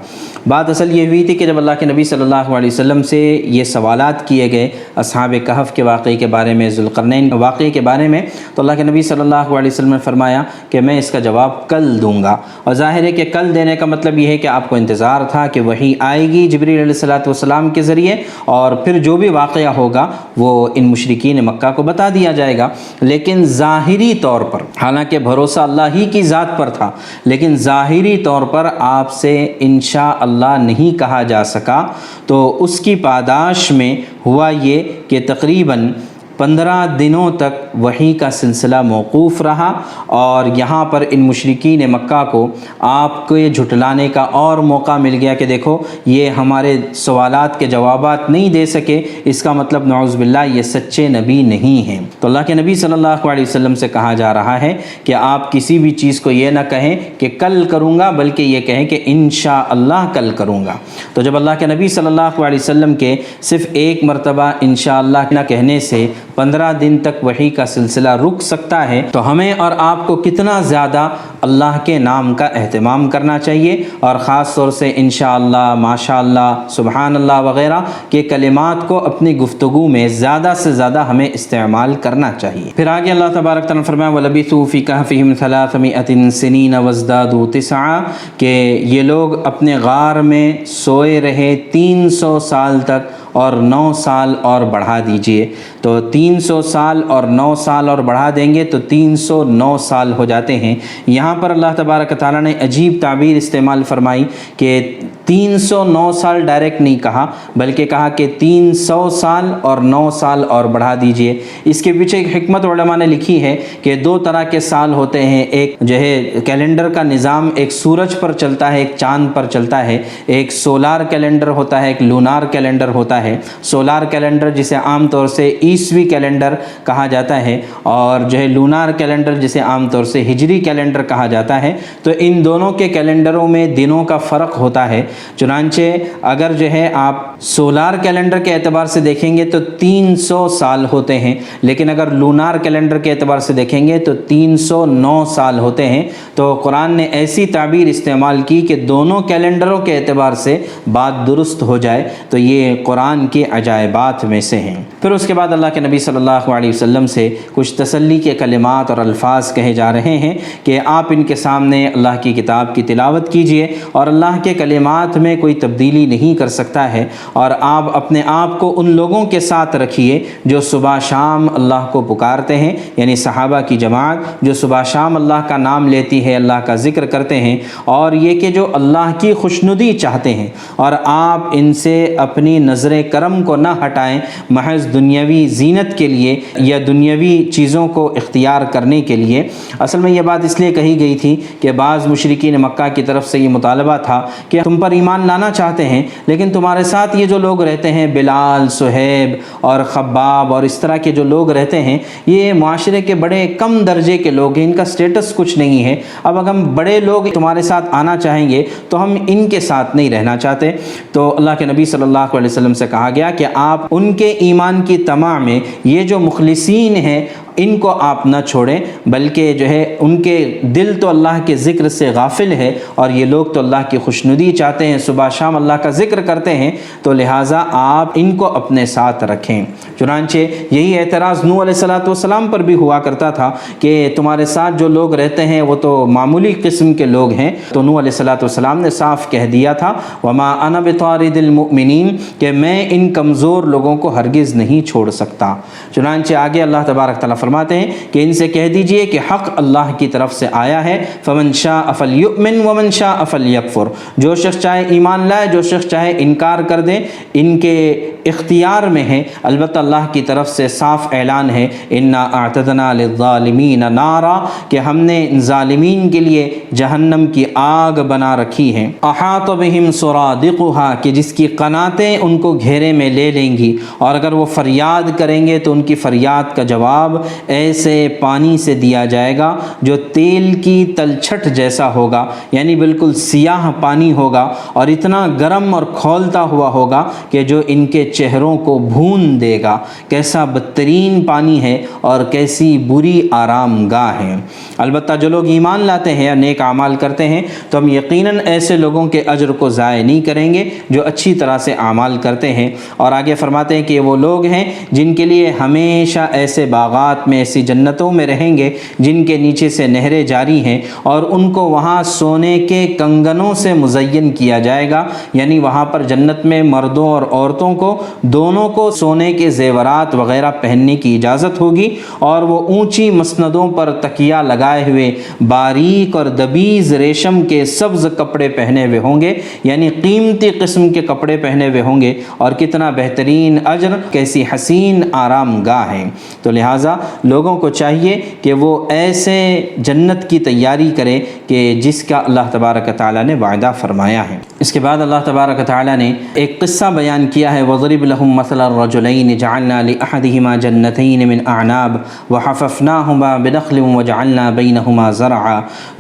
بات اصل یہ ہوئی تھی کہ جب اللہ کے نبی صلی اللہ علیہ وسلم سے یہ سوالات کیے گئے اصحاب کہف کے واقعے کے بارے میں، ذوالقرنین واقعے کے بارے میں، تو اللہ کے نبی صلی اللہ علیہ وسلم نے فرمایا کہ میں اس کا جواب کل دوں گا۔ اور ظاہر ہے کہ کل دینے کا مطلب یہ ہے کہ آپ کو انتظار تھا کہ وحی آئے گی جبریل علیہ السلام کے ذریعے، اور پھر جو بھی واقعہ ہوگا وہ ان مشرکین مکہ کو بتا دیا جائے گا۔ لیکن ظاہری طور پر، حالانکہ بھروسہ اللہ ہی کی ذات پر تھا، لیکن ظاہری طور پر آپ سے انشاءاللہ نہیں کہا جا سکا، تو اس کی پاداش میں ہوا یہ کہ تقریباً 15 دنوں تک وحی کا سلسلہ موقوف رہا، اور یہاں پر ان مشرکین مکہ کو آپ کو یہ جھٹلانے کا اور موقع مل گیا کہ دیکھو یہ ہمارے سوالات کے جوابات نہیں دے سکے، اس کا مطلب نعوذ باللہ یہ سچے نبی نہیں ہیں۔ تو اللہ کے نبی صلی اللہ علیہ وسلم سے کہا جا رہا ہے کہ آپ کسی بھی چیز کو یہ نہ کہیں کہ کل کروں گا، بلکہ یہ کہیں کہ انشاءاللہ کل کروں گا۔ تو جب اللہ کے نبی صلی اللہ علیہ وسلم کے صرف ایک مرتبہ انشاءاللہ نہ کہنے سے 15 دن تک وحی کا سلسلہ رک سکتا ہے، تو ہمیں اور آپ کو کتنا زیادہ اللہ کے نام کا اہتمام کرنا چاہیے، اور خاص طور سے انشاءاللہ، ماشاءاللہ، سبحان اللہ وغیرہ کے کلمات کو اپنی گفتگو میں زیادہ سے زیادہ ہمیں استعمال کرنا چاہیے۔ پھر آگے اللہ تبارک تعالیٰ نے فرمایا وَلَبِثُوا فِي كَهْفِهِمْ 300 سِنِينَ وَازْدَادُوا 9 کہ یہ لوگ اپنے غار میں سوئے رہے 300 سال تک، اور 9 سال اور بڑھا دیجئے۔ تو 300 سال اور 9 سال اور بڑھا دیں گے تو 309 سال ہو جاتے ہیں۔ یہاں پر اللہ تبارک تعالیٰ نے عجیب تعبیر استعمال فرمائی کہ 309 سال ڈائریکٹ نہیں کہا، بلکہ کہا کہ 300 سال اور 9 سال اور بڑھا دیجئے۔ اس کے پیچھے ایک حکمت علماء نے لکھی ہے کہ 2 طرح کے سال ہوتے ہیں، ایک جو ہے کیلنڈر کا نظام ایک سورج پر چلتا ہے، ایک چاند پر چلتا ہے، ایک سولار کیلنڈر ہوتا ہے، ایک لونار کیلنڈر ہوتا ہے۔ سولار کیلنڈر جسے عام طور سے عیسوی کیلنڈر کہا جاتا ہے، اور جو ہے لونار کیلنڈر جسے عام طور سے ہجری کیلنڈر کہا جاتا ہے۔ تو ان دونوں کے کیلنڈروں میں دنوں کا فرق ہوتا ہے۔ چنانچہ اگر جو ہے آپ سولار کیلنڈر کے اعتبار سے دیکھیں گے تو 300 سال ہوتے ہیں، لیکن اگر لونار کیلنڈر کے اعتبار سے دیکھیں گے تو 309 سال ہوتے ہیں۔ تو قرآن نے ایسی تعبیر استعمال کی کہ دونوں کیلنڈروں کے اعتبار سے بات درست ہو جائے، تو یہ قرآن کے عجائبات میں سے ہیں۔ پھر اس کے بعد اللہ کے نبی صلی اللہ علیہ وسلم سے کچھ تسلی کے کلمات اور الفاظ کہے جا رہے ہیں کہ آپ ان کے سامنے اللہ کی کتاب کی تلاوت کیجئے، اور اللہ کے کلمات میں کوئی تبدیلی نہیں کر سکتا ہے، اور آپ اپنے آپ کو ان لوگوں کے ساتھ رکھیے جو صبح شام اللہ کو پکارتے ہیں، یعنی صحابہ کی جماعت جو صبح شام اللہ کا نام لیتی ہے، اللہ کا ذکر کرتے ہیں، اور یہ کہ جو اللہ کی خوشنودی چاہتے ہیں، اور آپ ان سے اپنی نظر کرم کو نہ ہٹائیں محض دنیاوی زینت کے لیے یا دنیاوی چیزوں کو اختیار کرنے کے لیے۔ اصل میں یہ بات اس لیے کہی گئی تھی کہ بعض مشرکین مکہ کی طرف سے یہ مطالبہ تھا کہ تم پر ایمان لانا چاہتے ہیں، لیکن تمہارے ساتھ یہ جو لوگ رہتے ہیں بلال، صہیب اور خباب اور اس طرح کے جو لوگ رہتے ہیں، یہ معاشرے کے بڑے کم درجے کے لوگ ہیں، ان کا سٹیٹس کچھ نہیں ہے۔ اب اگر ہم بڑے لوگ تمہارے ساتھ آنا چاہیں گے تو ہم ان کے ساتھ نہیں رہنا چاہتے۔ تو اللہ کے نبی صلی اللہ علیہ وسلم سے کہا گیا کہ آپ ان کے ایمان کی طمع میں یہ جو مخلصین ہیں ان کو آپ نہ چھوڑیں، بلکہ جو ہے ان کے دل تو اللہ کے ذکر سے غافل ہے، اور یہ لوگ تو اللہ کی خوشنودی چاہتے ہیں، صبح شام اللہ کا ذکر کرتے ہیں، تو لہٰذا آپ ان کو اپنے ساتھ رکھیں۔ چنانچہ یہی اعتراض نوح علیہ السلام پر بھی ہوا کرتا تھا کہ تمہارے ساتھ جو لوگ رہتے ہیں وہ تو معمولی قسم کے لوگ ہیں۔ تو نوح علیہ السلام نے صاف کہہ دیا تھا وَمَا أَنَا بِطَارِدِ الْمُؤْمِنِينَ کہ میں ان کمزور لوگوں کو ہرگز نہیں چھوڑ سکتا۔ چنانچہ آگے اللہ تبارک تعالیٰ فرماتے ہیں کہ ان سے کہہ دیجئے کہ حق اللہ کی طرف سے آیا ہے، فَمَنْ شَاءَ فَلْيُؤْمِنْ وَمَنْ شَاءَ فَلْيَكْفُرْ جو شخص چاہے ایمان لائے، جو شخص چاہے انکار کر دے، ان کے اختیار میں ہے۔ البتہ اللہ کی طرف سے صاف اعلان ہے اِنَّا أَعْتَدْنَا لِلظَّالِمِينَ نَارًا کہ ہم نے ظالمین کے لیے جہنم کی آگ بنا رکھی ہے، أَحَاطَ بِهِمْ سُرَادِقُهَا کہ جس کی قناتیں ان کو گھیرے میں لے لیں گی، اور اگر وہ فریاد کریں گے تو ان کی فریاد کا جواب ایسے پانی سے دیا جائے گا جو تیل کی تلچھٹ جیسا ہوگا، یعنی بالکل سیاہ پانی ہوگا اور اتنا گرم اور کھولتا ہوا ہوگا کہ جو ان کے چہروں کو بھون دے گا۔ کیسا بدترین پانی ہے اور کیسی بری آرام گاہ ہے۔ البتہ جو لوگ ایمان لاتے ہیں یا نیک اعمال کرتے ہیں تو ہم یقیناً ایسے لوگوں کے اجر کو ضائع نہیں کریں گے جو اچھی طرح سے اعمال کرتے ہیں۔ اور آگے فرماتے ہیں کہ وہ لوگ ہیں جن کے لیے ہمیشہ ایسے باغات میں، ایسی جنتوں میں رہیں گے جن کے نیچے سے نہریں جاری ہیں، اور ان کو وہاں سونے کے کنگنوں سے مزین کیا جائے گا، یعنی وہاں پر جنت میں مردوں اور عورتوں کو دونوں کو سونے کے زیورات وغیرہ پہننے کی اجازت ہوگی، اور وہ اونچی مسندوں پر تکیہ لگائے ہوئے باریک اور دبیز ریشم کے سبز کپڑے پہنے ہوئے ہوں گے، یعنی قیمتی قسم کے کپڑے پہنے ہوئے ہوں گے، اور کتنا بہترین اجر، کیسی حسین آرام گاہ ہے۔ تو لہٰذا لوگوں کو چاہیے کہ وہ ایسے جنت کی تیاری کرے کہ جس کا اللہ تبارک تعالیٰ نے وعدہ فرمایا ہے۔ اس کے بعد اللہ تبارک تعالیٰ نے ایک قصہ بیان کیا ہے، وَضْرِبْ لَهُم مَثَلَ الرَّجُلَيْنِ جَعَلْنَا لِأَحَدِهِمَا جَنَّتَيْنِ مِنْ أَعْنَابٍ وَحَفَفْنَاهُمَا بِنَخْلٍ وَجَعَلْنَا بَيْنَهُمَا زَرْعًا۔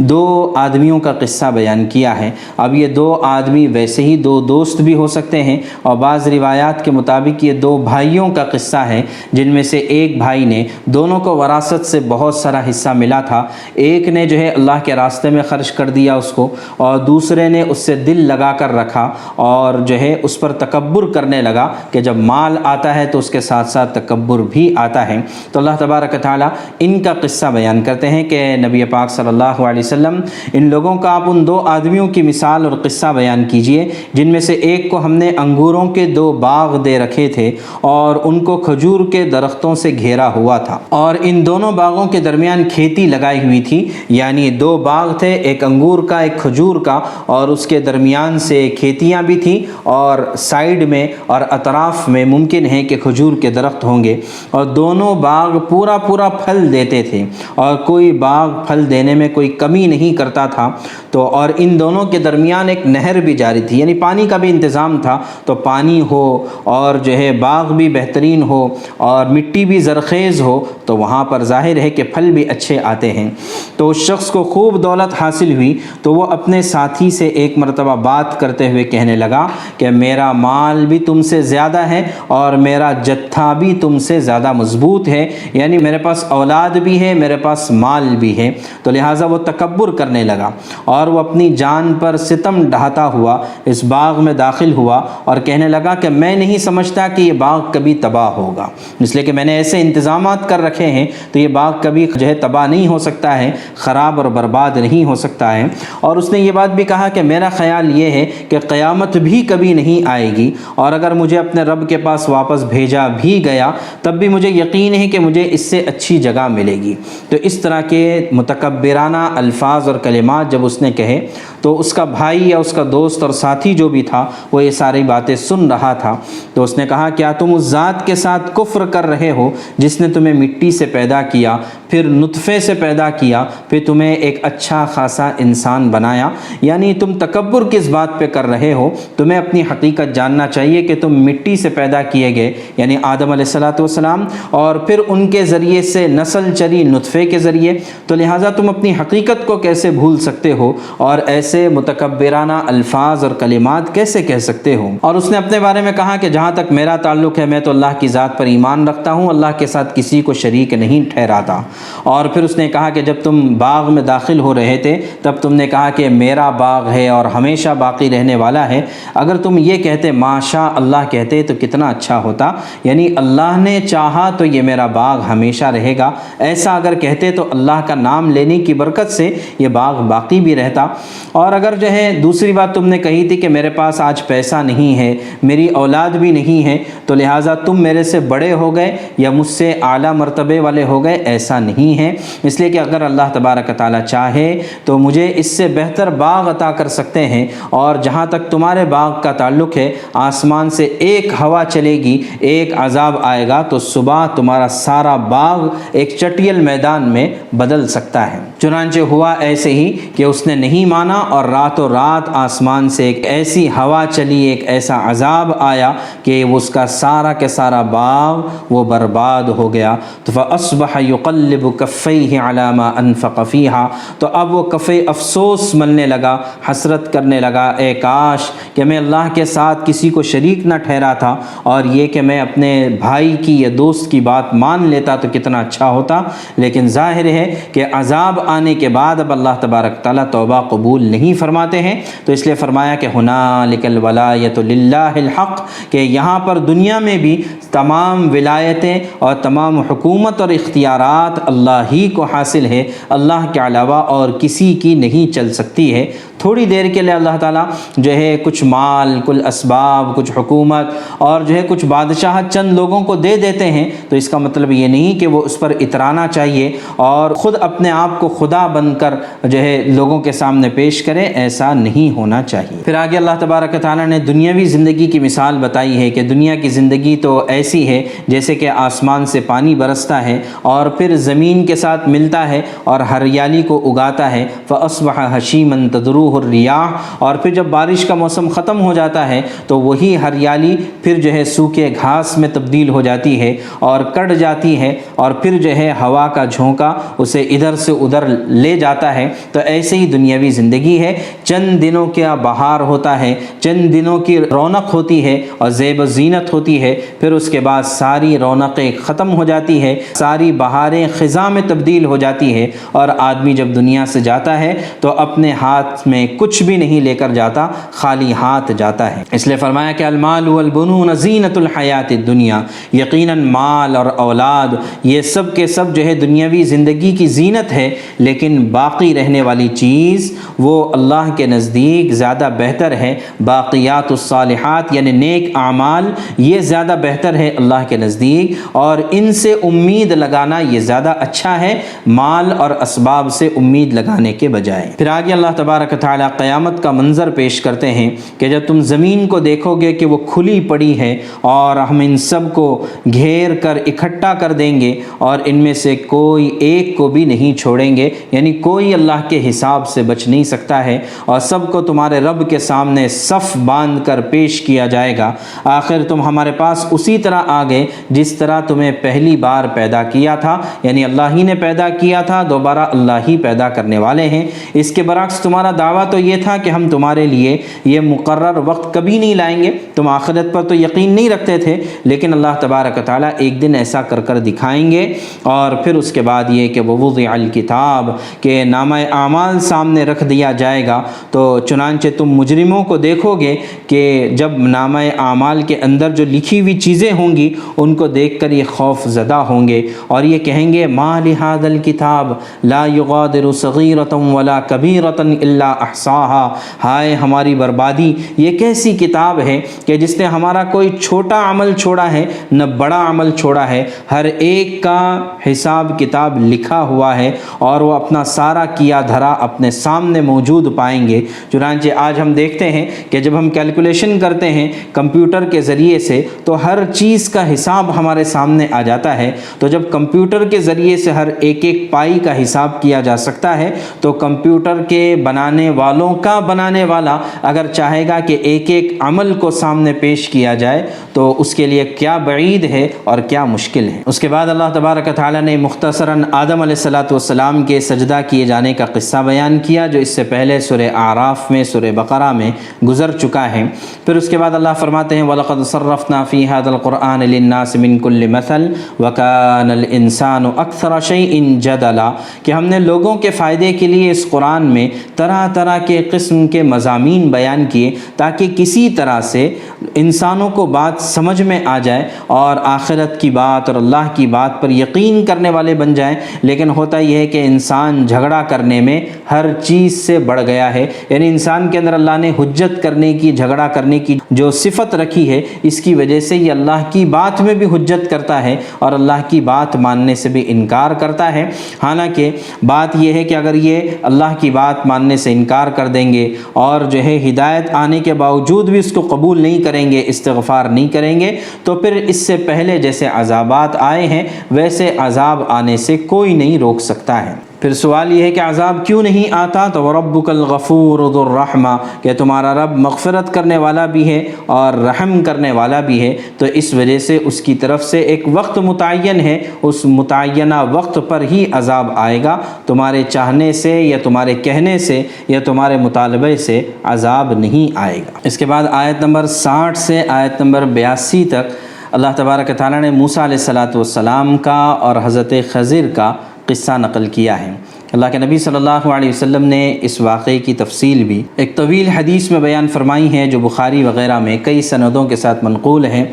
دو آدمیوں کا قصہ بیان کیا ہے۔ اب یہ دو آدمی ویسے ہی دو دوست بھی ہو سکتے ہیں، اور بعض روایات کے مطابق یہ دو بھائیوں کا قصہ ہے جن میں سے ایک بھائی نے، دونوں کو وراثت سے بہت سارا حصہ ملا تھا، ایک نے جو ہے اللہ کے راستے میں خرچ کر دیا اس کو، اور دوسرے نے اس سے دل لگا کر رکھا اور جو ہے اس پر تکبر کرنے لگا کہ جب مال آتا ہے تو اس کے ساتھ ساتھ تکبر بھی آتا ہے۔ تو اللہ تبارک تعالیٰ ان کا قصہ بیان کرتے ہیں کہ نبی پاک صلی اللہ علیہ وسلم ان لوگوں کا آپ ان دو آدمیوں کی مثال اور قصہ بیان کیجئے جن میں سے ایک کو ہم نے انگوروں کے دو باغ دے رکھے تھے اور ان کو کھجور کے درختوں سے گھیرا ہوا تھا، اور ان دونوں باغوں کے درمیان کھیتی لگائی ہوئی تھی، یعنی دو باغ تھے، ایک انگور کا ایک کھجور کا، اور اس کے درمیان سے کھیتیاں بھی تھیں، اور سائیڈ میں اور اطراف میں ممکن ہے کہ کھجور کے درخت ہوں گے، اور دونوں باغ پورا پھل دیتے تھے اور کوئی باغ پھل دینے میں کوئی کمی نہیں کرتا تھا۔ تو اور ان دونوں کے درمیان ایک نہر بھی جاری تھی، یعنی پانی کا بھی انتظام تھا، تو پانی ہو اور جو ہے باغ بھی بہترین ہو اور مٹی بھی زرخیز ہو تو وہاں پر ظاہر ہے کہ پھل بھی اچھے آتے ہیں۔ تو اس شخص کو خوب دولت حاصل ہوئی تو وہ اپنے ساتھی سے ایک مرتبہ بات کرتے ہوئے کہنے لگا کہ میرا مال بھی تم سے زیادہ ہے اور میرا جتھا بھی تم سے زیادہ مضبوط ہے، یعنی میرے پاس اولاد بھی ہے، میرے پاس مال بھی ہے۔ تو لہٰذا وہ تکبر کرنے لگا اور وہ اپنی جان پر ستم ڈھاتا ہوا اس باغ میں داخل ہوا اور کہنے لگا کہ میں نہیں سمجھتا کہ یہ باغ کبھی تباہ ہوگا، اس لیے کہ میں نے ایسے انتظامات کر رکھے ہیں تو یہ باغ کبھی جو ہے تباہ نہیں ہو سکتا ہے، خراب اور برباد نہیں ہو سکتا ہے۔ اور اس نے یہ بات بھی کہا کہ میرا خیال یہ ہے کہ قیامت بھی کبھی نہیں آئے گی، اور اگر مجھے اپنے رب کے پاس واپس بھیجا بھی گیا تب بھی مجھے یقین ہے کہ مجھے اس سے اچھی جگہ ملے گی۔ تو اس طرح کے متکبرانہ الفاظ اور کلمات جب اس نے کہے تو اس کا بھائی یا اس کا دوست اور ساتھی جو بھی تھا وہ یہ ساری باتیں سن رہا تھا، تو اس نے کہا کیا تم اس ذات کے ساتھ کفر کر رہے ہو جس نے تمہیں مٹی سے پیدا کیا، پھر نطفے سے پیدا کیا، پھر تمہیں ایک اچھا خاصا انسان بنایا؟ یعنی تم تکبر کس بات پہ کر رہے ہو؟ تمہیں اپنی حقیقت جاننا چاہیے کہ تم مٹی سے پیدا کیے گئے، یعنی آدم علیہ السلام، اور پھر ان کے ذریعے سے نسل چری نطفے کے ذریعے، تو لہٰذا تم اپنی حقیقت کو کیسے بھول سکتے ہو اور ایسے متکبرانہ الفاظ اور کلمات کیسے کہہ سکتے ہو؟ اور اس نے اپنے بارے میں کہا کہ جہاں تک میرا تعلق ہے میں تو اللہ کی ذات پر ایمان رکھتا ہوں، اللہ کے ساتھ کسی کو شریک نہیں ٹھہراتا۔ اور پھر اس نے کہا کہ جب تم باغ میں داخل ہو رہے تھے تب تم نے کہا کہ میرا باغ ہے اور ہمیشہ باقی رہنے والا ہے، اگر تم یہ کہتے ماشاء اللہ کہتے تو کتنا اچھا ہوتا، یعنی اللہ نے چاہا تو یہ میرا باغ ہمیشہ رہے گا، ایسا اگر کہتے تو اللہ کا نام لینے کی برکت سے یہ باغ باقی بھی رہتا۔ اور اگر جو ہے دوسری بات تم نے کہی تھی کہ میرے پاس آج پیسہ نہیں ہے، میری اولاد بھی نہیں ہے، تو لہٰذا تم میرے سے بڑے ہو گئے یا مجھ سے اعلیٰ مرتبے والے ہو گئے، ایسا نہیں ہے، اس لیے کہ اگر اللہ تبارک تعالیٰ چاہے تو مجھے اس سے بہتر باغ عطا کر سکتے ہیں اور جہاں تک تمہارے باغ کا تعلق ہے آسمان سے ایک ہوا چلے گی، ایک عذاب آئے گا تو صبح تمہارا سارا باغ ایک چٹیل میدان میں بدل سکتا ہے۔ چنانچہ ہوا ایسے ہی کہ اس نے نہیں مانا اور راتوں رات آسمان سے ایک ایسی ہوا چلی، ایک ایسا عذاب آیا کہ اس کا سارا کے سارا باغ وہ برباد ہو گیا۔ تو فَأَصْبَحَ يُقَلِّبُ كَفَّيْهِ عَلَى مَا أَنفَقَ فِيهَا، تو اب وہ کفِ افسوس ملنے لگا، حسرت کرنے لگا، اے کاش کہ میں اللہ کے ساتھ کسی کو شریک نہ ٹھہرا تھا، اور یہ کہ میں اپنے بھائی کی یا دوست کی بات مان لیتا تو کتنا اچھا ہوتا۔ لیکن ظاہر ہے کہ عذاب آنے کے بعد اب اللہ تبارک تعالیٰ توبہ قبول نہیں فرماتے ہیں، تو اس لیے فرمایا کہ ہنالک الولایۃ للہ الحق، کہ یہاں پر دنیا میں بھی تمام ولایتیں اور تمام حکومت اور اختیارات اللہ ہی کو حاصل ہے، اللہ کے علاوہ اور کسی کی نہیں چل سکتی ہے۔ تھوڑی دیر کے لیے اللہ تعالیٰ جو ہے کچھ مال، کچھ اسباب، کچھ حکومت اور جو ہے کچھ بادشاہت چند لوگوں کو دے دیتے ہیں، تو اس کا مطلب یہ نہیں کہ وہ اس پر اترانا چاہیے اور خود اپنے آپ کو خدا بن کر جو ہے لوگوں کے سامنے پیش کرے، ایسا نہیں ہونا چاہیے۔ پھر آگے اللہ تبارک و تعالیٰ نے دنیاوی زندگی کی مثال بتائی ہے کہ دنیا کی زندگی تو ایسی ہے جیسے کہ آسمان سے پانی برستا ہے اور پھر زمین کے ساتھ ملتا ہے اور ہریالی کو اگاتا ہے، فَأَصْبَحَ هَشِيمًا تَذْرُوهُ الرِّيَاحُ، اور پھر جب بارش کا موسم ختم ہو جاتا ہے تو وہی ہریالی پھر جو ہے سوکھے گھاس میں تبدیل ہو جاتی ہے اور کٹ جاتی ہے، اور پھر جو ہے ہوا کا جھونکا اسے ادھر سے ادھر لے جاتا ہے۔ تو ایسے ہی دنیاوی زندگی ہے، چند دنوں کا بہار ہوتا ہے، چند دنوں کی رونق ہوتی ہے اور زیب و زینت ہوتی ہے، پھر اس کے بعد ساری رونقیں ختم ہو جاتی ہے، ساری بہاریں خزاں میں تبدیل ہو جاتی ہے، اور آدمی جب دنیا سے جاتا ہے تو اپنے ہاتھ میں کچھ بھی نہیں لے کر جاتا، خالی ہاتھ جاتا ہے۔ اس لیے فرمایا کہ المال والبنون زینت الحیات الدنیا، یقیناً مال اور اولاد یہ سب کے سب جو ہے دنیاوی زندگی کی زینت ہے، لیکن باقی رہنے والی چیز وہ اللہ کے نزدیک زیادہ بہتر ہے۔ باقیات الصالحات یعنی نیک اعمال یہ زیادہ بہتر ہے اللہ کے نزدیک، اور ان سے امید لگانا یہ زیادہ اچھا ہے مال اور اسباب سے امید لگانے کے بجائے۔ پھر آگے اللہ تبارک و تعالیٰ قیامت کا منظر پیش کرتے ہیں کہ جب تم زمین کو دیکھو گے کہ وہ کھلی پڑی ہے اور ہم ان سب کو گھیر کر اکٹھا کر دیں گے اور ان میں سے کوئی ایک کو بھی نہیں چھوڑیں گے، یعنی کوئی اللہ کے حساب سے بچ نہیں سکتا ہے، اور سب کو تمہارے رب کے سامنے صف باندھ کر پیش کیا جائے گا۔ آخر تم ہمارے پاس اسی طرح آ گئے جس طرح تمہیں پہلی بار پیدا کیا تھا، یعنی اللہ ہی نے پیدا کیا تھا، دوبارہ اللہ ہی پیدا کرنے والے ہیں۔ اس کے برعکس تمہارا دعویٰ تو یہ تھا کہ ہم تمہارے لیے یہ مقرر وقت کبھی نہیں لائیں گے، تم آخرت پر تو یقین نہیں رکھتے تھے، لیکن اللہ تبارک و تعالیٰ ایک دن ایسا کر کر دکھائیں گے۔ اور پھر اس کے بعد یہ کہ ووضع الکتاب، کہ نامہ اعمال سامنے رکھ دیا جائے گا، تو چنانچہ تم مجرموں کو دیکھو گے کہ جب نامہ اعمال کے اندر جو لکھی ہوئی چیزیں ہوں گی ان کو دیکھ کر یہ خوف زدہ ہوں گے اور یہ کہیں گے ما لہذا الکتاب لا یغادر صغیرۃ ولا کبیرۃ الا احصاها، ہائے ہماری بربادی، یہ کیسی کتاب ہے کہ جس نے ہمارا کوئی چھوٹا عمل چھوڑا ہے نہ بڑا عمل چھوڑا ہے، ہر ایک کا حساب کتاب لکھا ہوا ہے اور وہ اپنا سارا کیا دھرا اپنے سامنے موجود پائیں گے۔ چنانچہ آج ہم دیکھتے ہیں کہ جب ہم کیلکولیشن کرتے ہیں کمپیوٹر کے ذریعے سے تو ہر چیز کا حساب ہمارے سامنے آ جاتا ہے، تو جب کمپیوٹر کے ذریعے سے ہر ایک پائی کا حساب کیا جا سکتا ہے تو کمپیوٹر کے بنانے والوں کا بنانے والا اگر چاہے گا کہ ایک ایک عمل کو سامنے پیش کیا جائے تو اس کے لیے کیا بعید ہے اور کیا مشکل ہے۔ اس کے بعد اللہ تبارک و تعالیٰ نے مختصراً آدم علیہ السلام کے سجدہ کیے جانے کا قصہ بیان کیا جو اس سے پہلے سورہ اعراف میں، سورہ بقرہ میں گزر چکا ہے۔ پھر اس کے بعد اللہ فرماتے ہیں وَلَقَدْ صَرَّفْنَا فِي هَذَا الْقُرْآنِ لِلنَّاسِ مِنْ كُلِّ مَثَلٍ وَكَانَ الْإِنسَانُ أَكْثَرَ شَيْءٍ جَدَلًا، کہ ہم نے لوگوں کے فائدے کے لیے اس قرآن میں طرح طرح کے قسم کے مضامین بیان کیے تاکہ کسی طرح سے انسانوں کو بات سمجھ میں آ جائے اور آخرت کی بات اور اللہ کی بات پر یقین کرنے والے بن جائیں۔ لیکن ہوتا یہ ہے کہ انسان جھگڑا کرنے میں ہر چیز سے بڑھ گیا ہے، یعنی انسان کے اندر اللہ نے حجت کرنے کی، جھگڑا کرنے کی جو صفت رکھی ہے اس کی وجہ سے یہ اللہ کی بات میں بھی حجت کرتا ہے اور اللہ کی بات ماننے سے بھی انکار کرتا ہے۔ حالانکہ بات یہ ہے کہ اگر یہ اللہ کی بات ماننے سے انکار کر دیں گے اور جو ہے ہدایت آنے کے باوجود بھی اس کو قبول نہیں کریں گے، استغفار نہیں کریں گے، تو پھر اس سے پہلے جیسے عذابات آئے ہیں ویسے عذاب آنے سے کوئی نہیں روک سکتا ہے۔ پھر سوال یہ ہے کہ عذاب کیوں نہیں آتا؟ تو وَرَبُّكَ الْغَفُورُ ذُو الرَّحْمَةِ، کہ تمہارا رب مغفرت کرنے والا بھی ہے اور رحم کرنے والا بھی ہے، تو اس وجہ سے اس کی طرف سے ایک وقت متعین ہے، اس متعینہ وقت پر ہی عذاب آئے گا، تمہارے چاہنے سے یا تمہارے کہنے سے یا تمہارے مطالبے سے عذاب نہیں آئے گا۔ اس کے بعد آیت نمبر 60 سے آیت نمبر 82 تک اللہ تبارک تعالیٰ نے موسیٰ علیہ السلام کا اور حضرت خضر کا قصہ نقل کیا ہے۔ اللہ کے نبی صلی اللہ علیہ وسلم نے اس واقعے کی تفصیل بھی ایک طویل حدیث میں بیان فرمائی ہے جو بخاری وغیرہ میں کئی سندوں کے ساتھ منقول ہے۔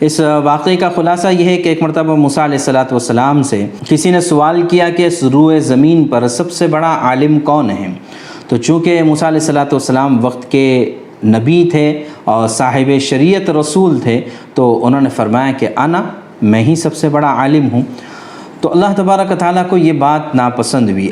اس واقعے کا خلاصہ یہ ہے کہ ایک مرتبہ موسیٰ علیہ السلام سے کسی نے سوال کیا کہ روئے زمین پر سب سے بڑا عالم کون ہے؟ تو چونکہ موسیٰ علیہ السلام وقت کے نبی تھے اور صاحب شریعت رسول تھے تو انہوں نے فرمایا کہ میں ہی سب سے بڑا عالم ہوں۔ تو اللہ تبارک تعالیٰ کو یہ بات ناپسند ہوئی،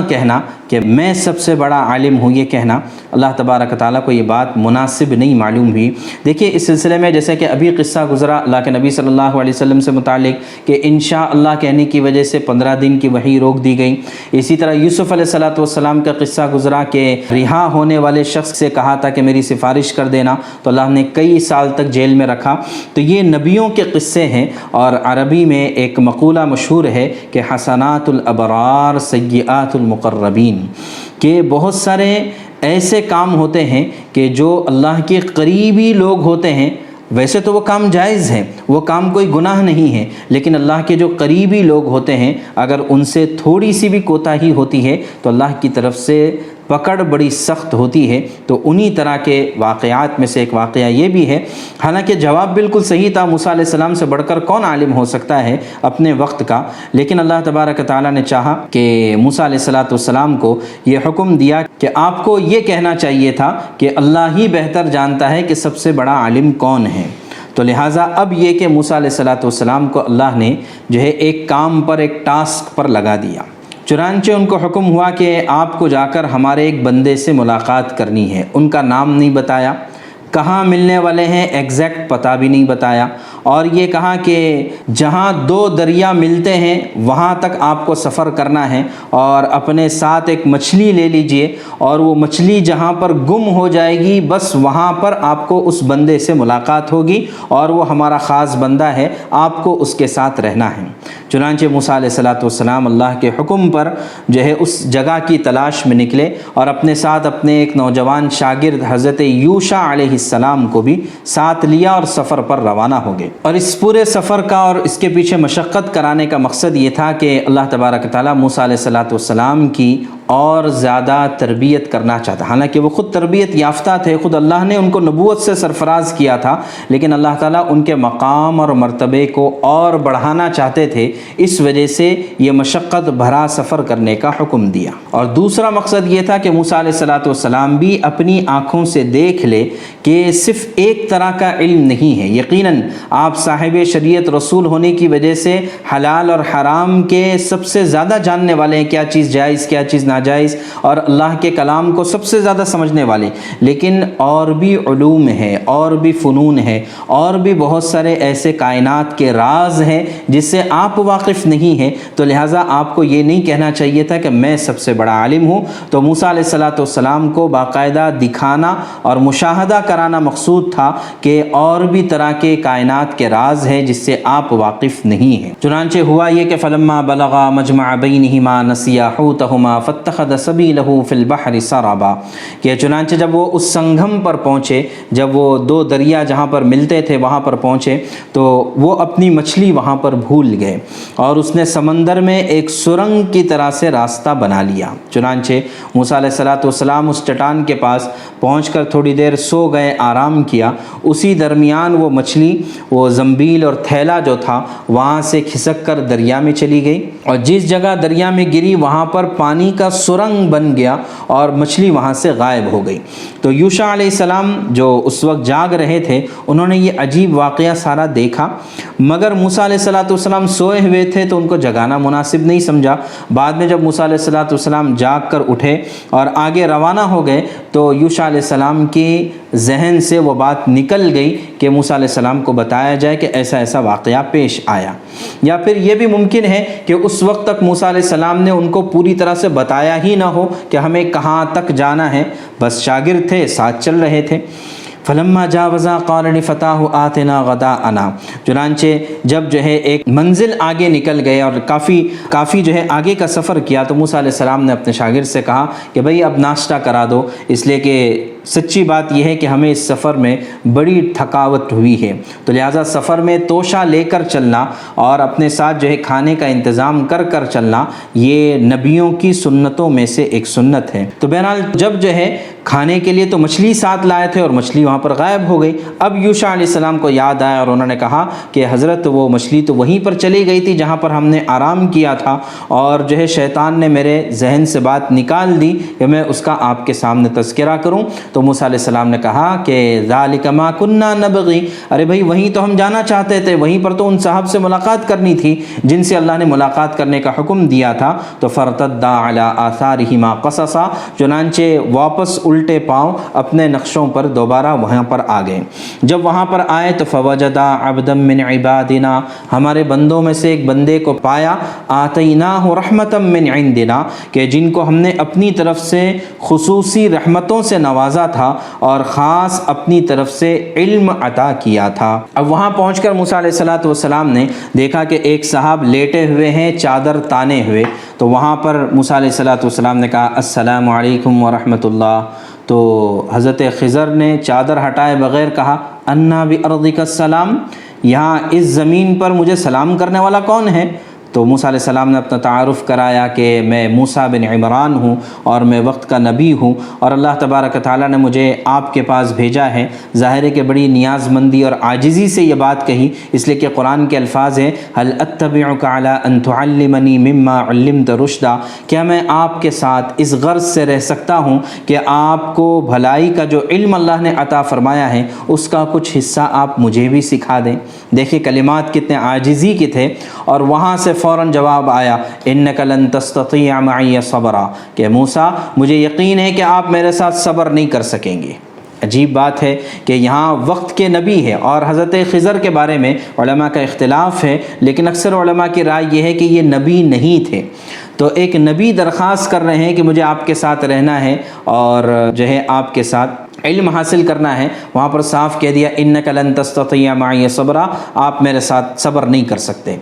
کہنا کہ میں سب سے بڑا عالم ہوں، یہ کہنا اللہ تبارک تعالیٰ کو یہ بات مناسب نہیں معلوم ہوئی۔ دیکھیے اس سلسلے میں جیسے کہ ابھی قصہ گزرا اللہ کے نبی صلی اللہ علیہ وسلم سے متعلق کہ انشاءاللہ کہنے کی وجہ سے 15 دن کی وحی روک دی گئی۔ اسی طرح یوسف علیہ السلام کا قصہ گزرا کہ رہا ہونے والے شخص سے کہا تھا کہ میری سفارش کر دینا، تو اللہ نے کئی سال تک جیل میں رکھا۔ تو یہ نبیوں کے قصے ہیں، اور عربی میں ایک مقولہ مشہور ہے کہ حسنات الابرار سیئات المقربین، کہ بہت سارے ایسے کام ہوتے ہیں کہ جو اللہ کے قریبی لوگ ہوتے ہیں، ویسے تو وہ کام جائز ہے، وہ کام کوئی گناہ نہیں ہے، لیکن اللہ کے جو قریبی لوگ ہوتے ہیں اگر ان سے تھوڑی سی بھی کوتاہی ہوتی ہے تو اللہ کی طرف سے پکڑ بڑی سخت ہوتی ہے۔ تو انہی طرح کے واقعات میں سے ایک واقعہ یہ بھی ہے۔ حالانکہ جواب بالکل صحیح تھا، موسیٰ علیہ السلام سے بڑھ کر کون عالم ہو سکتا ہے اپنے وقت کا، لیکن اللہ تبارک تعالیٰ نے چاہا کہ موسیٰ علیہ السلام کو یہ حکم دیا کہ آپ کو یہ کہنا چاہیے تھا کہ اللہ ہی بہتر جانتا ہے کہ سب سے بڑا عالم کون ہے۔ تو لہٰذا اب یہ کہ موسیٰ علیہ السلام کو اللہ نے جو ہے ایک کام پر، ایک ٹاسک پر لگا دیا۔ چنانچہ ان کو حکم ہوا کہ آپ کو جا کر ہمارے ایک بندے سے ملاقات کرنی ہے۔ ان کا نام نہیں بتایا، کہاں ملنے والے ہیں ایگزیکٹ پتہ بھی نہیں بتایا، اور یہ کہا کہ جہاں 2 دریا ملتے ہیں وہاں تک آپ کو سفر کرنا ہے، اور اپنے ساتھ ایک مچھلی لے لیجئے، اور وہ مچھلی جہاں پر گم ہو جائے گی بس وہاں پر آپ کو اس بندے سے ملاقات ہوگی، اور وہ ہمارا خاص بندہ ہے، آپ کو اس کے ساتھ رہنا ہے۔ چنانچہ موسیٰ علیہ السلام اللہ کے حکم پر جو ہے اس جگہ کی تلاش میں نکلے، اور اپنے ساتھ اپنے ایک نوجوان شاگرد حضرت یوشع علیہ السلام کو بھی ساتھ لیا اور سفر پر روانہ ہو گئے۔ اور اس پورے سفر کا اور اس کے پیچھے مشقت کرانے کا مقصد یہ تھا کہ اللہ تبارک تعالیٰ موسیٰ علیہ السلام کی اور زیادہ تربیت کرنا چاہتا۔ حالانکہ وہ خود تربیت یافتہ تھے، خود اللہ نے ان کو نبوت سے سرفراز کیا تھا، لیکن اللہ تعالیٰ ان کے مقام اور مرتبے کو اور بڑھانا چاہتے تھے، اس وجہ سے یہ مشقت بھرا سفر کرنے کا حکم دیا۔ اور دوسرا مقصد یہ تھا کہ موسیٰ علیہ السلام بھی اپنی آنکھوں سے دیکھ لے کہ صرف ایک طرح کا علم نہیں ہے۔ یقیناً آپ صاحب شریعت رسول ہونے کی وجہ سے حلال اور حرام کے سب سے زیادہ جاننے والے ہیں، کیا چیز جائز کیا چیز ناجائز، اور اللہ کے کلام کو سب سے زیادہ سمجھنے والے، لیکن اور بھی علوم ہے، اور بھی فنون ہے، اور بھی بہت سارے ایسے کائنات کے راز ہیں جس سے آپ واقف نہیں ہیں۔ تو لہٰذا آپ کو یہ نہیں کہنا چاہیے تھا کہ میں سب سے بڑا عالم ہوں۔ تو موسیٰ علیہ السلام کو باقاعدہ دکھانا اور مشاہدہ کرانا مقصود تھا کہ اور بھی طرح کے کائنات کے راز ہیں جس سے آپ واقف نہیں ہیں۔ چنانچہ ہوا یہ کہ فلما بلغا مجمع بینہما نسیا حوتہما فاتخذ سبیلہ فی البحر سربا، کہ چنانچہ جب وہ اس سنگم پر پہنچے، جب وہ 2 دریا جہاں پر ملتے تھے وہاں پر پہنچے، تو وہ اپنی مچھلی وہاں پر بھول گئے، اور اس نے سمندر میں ایک سرنگ کی طرح سے راستہ بنا لیا۔ چنانچہ موسیٰ علیہ السلام اس چٹان کے پاس پہنچ کر تھوڑی دیر سو گئے، آرام کیا۔ اسی درمیان وہ مچھلی، وہ زنبیل اور تھیلا جو تھا وہاں سے کھسک کر دریا میں چلی گئی، اور جس جگہ دریا میں گری وہاں پر پانی کا سرنگ بن گیا اور مچھلی وہاں سے غائب ہو گئی۔ تو یوشع علیہ السلام جو اس وقت جاگ رہے تھے، انہوں نے یہ عجیب واقعہ سارا دیکھا، مگر موسیٰ علیہ السلام سوئے ہوئے تھے تو ان کو جگانا مناسب نہیں سمجھا۔ بعد میں جب موسیٰ علیہ السلام جاگ کر اٹھے اور آگے روانہ ہو گئے تو یوشع علیہ السلام کی ذہن سے وہ بات نکل گئی کہ موسیٰ علیہ السلام کو بتایا جائے کہ ایسا ایسا واقعہ پیش آیا۔ یا پھر یہ بھی ممکن ہے کہ اس وقت تک موسیٰ علیہ السلام نے ان کو پوری طرح سے بتایا ہی نہ ہو کہ ہمیں کہاں تک جانا ہے، بس شاگرد تھے، ساتھ چل رہے تھے۔ فلما جاوزا قال لفتاه آتنا غداءنا، چنانچہ جب جو ہے ایک منزل آگے نکل گئے اور کافی جو ہے آگے کا سفر کیا تو موسیٰ علیہ السلام نے اپنے شاگرد سے کہا کہ بھئی اب ناشتہ کرا دو، اس لیے کہ سچی بات یہ ہے کہ ہمیں اس سفر میں بڑی تھکاوٹ ہوئی ہے، تو لہٰذا سفر میں توشہ لے کر چلنا اور اپنے ساتھ جو ہے کھانے کا انتظام کر چلنا یہ نبیوں کی سنتوں میں سے ایک سنت ہے۔ تو بہرحال جب جو ہے کھانے کے لیے تو مچھلی ساتھ لائے تھے اور مچھلی وہاں پر غائب ہو گئی۔ اب یوشع علیہ السلام کو یاد آیا اور انہوں نے کہا کہ حضرت وہ مچھلی تو وہیں پر چلی گئی تھی جہاں پر ہم نے آرام کیا تھا، اور جو ہے شیطان نے میرے ذہن سے بات نکال دی کہ میں اس کا آپ کے سامنے تذکرہ کروں۔ تو موسیٰ علیہ السلام نے کہا کہ ذالک ما کنا نبغی، ارے بھائی وہیں تو ہم جانا چاہتے تھے، وہیں پر تو ان صاحب سے ملاقات کرنی تھی جن سے اللہ نے ملاقات کرنے کا حکم دیا تھا۔ تو فرتدا علی آثارہما قصصا، چنانچہ واپس الٹے پاؤں اپنے نقشوں پر دوبارہ وہاں پر آ گئے۔ جب وہاں پر آئے تو فوجدا عبدا من عبادنا، ہمارے بندوں میں سے ایک بندے کو پایا، آتیناہ رحمتا من عندنا، کہ جن کو ہم نے اپنی طرف سے خصوصی رحمتوں سے نوازا تھا اور خاص اپنی طرف سے علم عطا کیا تھا۔ اب وہاں پہنچ کر موسیٰ علیہ السلام نے دیکھا کہ ایک صاحب لیٹے ہوئے ہیں چادر تانے ہوئے، تو وہاں پر موسیٰ علیہ السلام نے کہا السلام علیکم ورحمۃ اللہ۔ تو حضرت خضر نے چادر ہٹائے بغیر کہا انا بارضک السلام، یہاں اس زمین پر مجھے سلام کرنے والا کون ہے؟ تو موسیٰ علیہ السلام نے اپنا تعارف کرایا کہ میں موسیٰ بن عمران ہوں اور میں وقت کا نبی ہوں، اور اللہ تبارک تعالیٰ نے مجھے آپ کے پاس بھیجا ہے۔ ظاہر ہے کہ بڑی نیاز مندی اور عاجزی سے یہ بات کہی، اس لیے کہ قرآن کے الفاظ ہیں هل اتبعک علی ان تعلمنی مما علمت رشدا، کیا میں آپ کے ساتھ اس غرض سے رہ سکتا ہوں کہ آپ کو بھلائی کا جو علم اللہ نے عطا فرمایا ہے اس کا کچھ حصہ آپ مجھے بھی سکھا دیں۔ دیکھیں کلمات کتنے عاجزی کے تھے، اور وہاں سے فوراً جواب آیا انک لن تستطیع معی صبرا، کہ موسیٰ مجھے یقین ہے کہ آپ میرے ساتھ صبر نہیں کر سکیں گے۔ عجیب بات ہے کہ یہاں وقت کے نبی ہے، اور حضرت خضر کے بارے میں علماء کا اختلاف ہے، لیکن اکثر علماء کی رائے یہ ہے کہ یہ نبی نہیں تھے۔ تو ایک نبی درخواست کر رہے ہیں کہ مجھے آپ کے ساتھ رہنا ہے اور جو ہے آپ کے ساتھ علم حاصل کرنا ہے، وہاں پر صاف کہہ دیا انک لن تستطیع معی صبرا، آپ میرے ساتھ صبر نہیں کر سکتے۔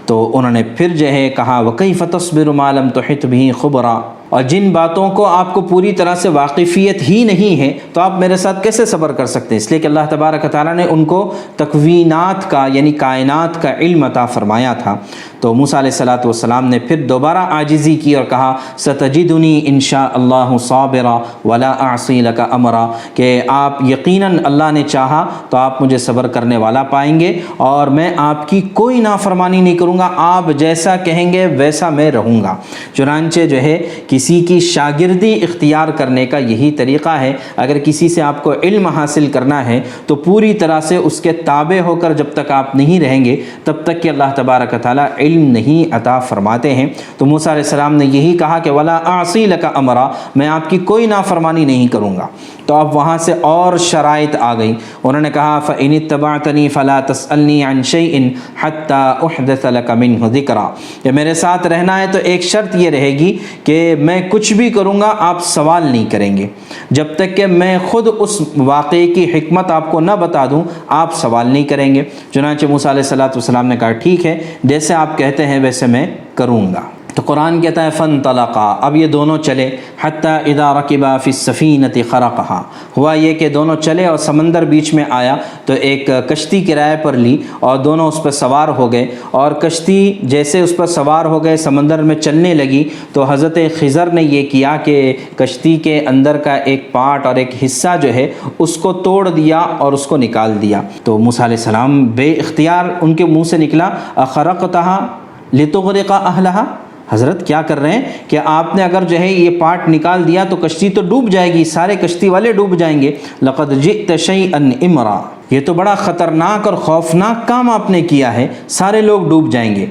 تو انہوں نے پھر جو ہے کہا وکیف تصبر ما لم تحط به خبرا، اور جن باتوں کو آپ کو پوری طرح سے واقفیت ہی نہیں ہے تو آپ میرے ساتھ کیسے صبر کر سکتے ہیں؟ اس لیے کہ اللہ تبارک تعالیٰ نے ان کو تکوینات کا یعنی کائنات کا علم عطا فرمایا تھا۔ تو موسیٰ علیہ السلام نے پھر دوبارہ عاجزی کی اور کہا ستجدنی انشاء اللہ صابرا ولا اعصی لک امرا، کہ آپ یقیناً اللہ نے چاہا تو آپ مجھے صبر کرنے والا پائیں گے اور میں آپ کی کوئی نافرمانی نہیں کروں گا، آپ جیسا کہیں گے ویسا میں رہوں گا۔ چنانچہ جو ہے کسی کی شاگردی اختیار کرنے کا یہی طریقہ ہے، اگر کسی سے آپ کو علم حاصل کرنا ہے تو پوری طرح سے اس کے تابع ہو کر جب تک آپ نہیں رہیں گے تب تک کہ اللہ تبارک تعالیٰ علم نہیں عطا فرماتے ہیں۔ تو موسیٰ علیہ السلام نے یہی کہا کہ ولا اعصی لک امرا، میں آپ کی کوئی نافرمانی نہیں کروں گا۔ تو اب وہاں سے اور شرائط آ گئی، انہوں نے کہا فإن اتبعتنی فلا تسألنی عن شیء حتی احدث لک منہ ذکرا، کہ میرے ساتھ رہنا ہے تو ایک شرط یہ رہے گی کہ میں کچھ بھی کروں گا آپ سوال نہیں کریں گے، جب تک کہ میں خود اس واقعے کی حکمت آپ کو نہ بتا دوں آپ سوال نہیں کریں گے۔ چنانچہ موسیٰ علیہ السلام نے کہا ٹھیک ہے، جیسے آپ کہتے ہیں ویسے میں کروں گا۔ تو قرآن کہتا ہے فانطلقا، اب یہ دونوں چلے، حتی اذا رکبا فی السفینۃ خرقہا، ہوا یہ کہ دونوں چلے اور سمندر بیچ میں آیا تو ایک کشتی کرائے پر لی اور دونوں اس پر سوار ہو گئے، اور کشتی جیسے اس پر سوار ہو گئے سمندر میں چلنے لگی تو حضرت خضر نے یہ کیا کہ کشتی کے اندر کا ایک پارٹ اور ایک حصہ جو ہے اس کو توڑ دیا اور اس کو نکال دیا۔ تو موسیٰ علیہ السلام بے اختیار ان کے منہ سے نکلا اخرقتہا لتغرق اہلہا، حضرت کیا کر رہے ہیں کہ آپ نے اگر جو ہے یہ پارٹ نکال دیا تو کشتی تو ڈوب جائے گی، سارے کشتی والے ڈوب جائیں گے۔ لقد جئت شیئا امرا، یہ تو بڑا خطرناک اور خوفناک کام آپ نے کیا ہے، سارے لوگ ڈوب جائیں گے۔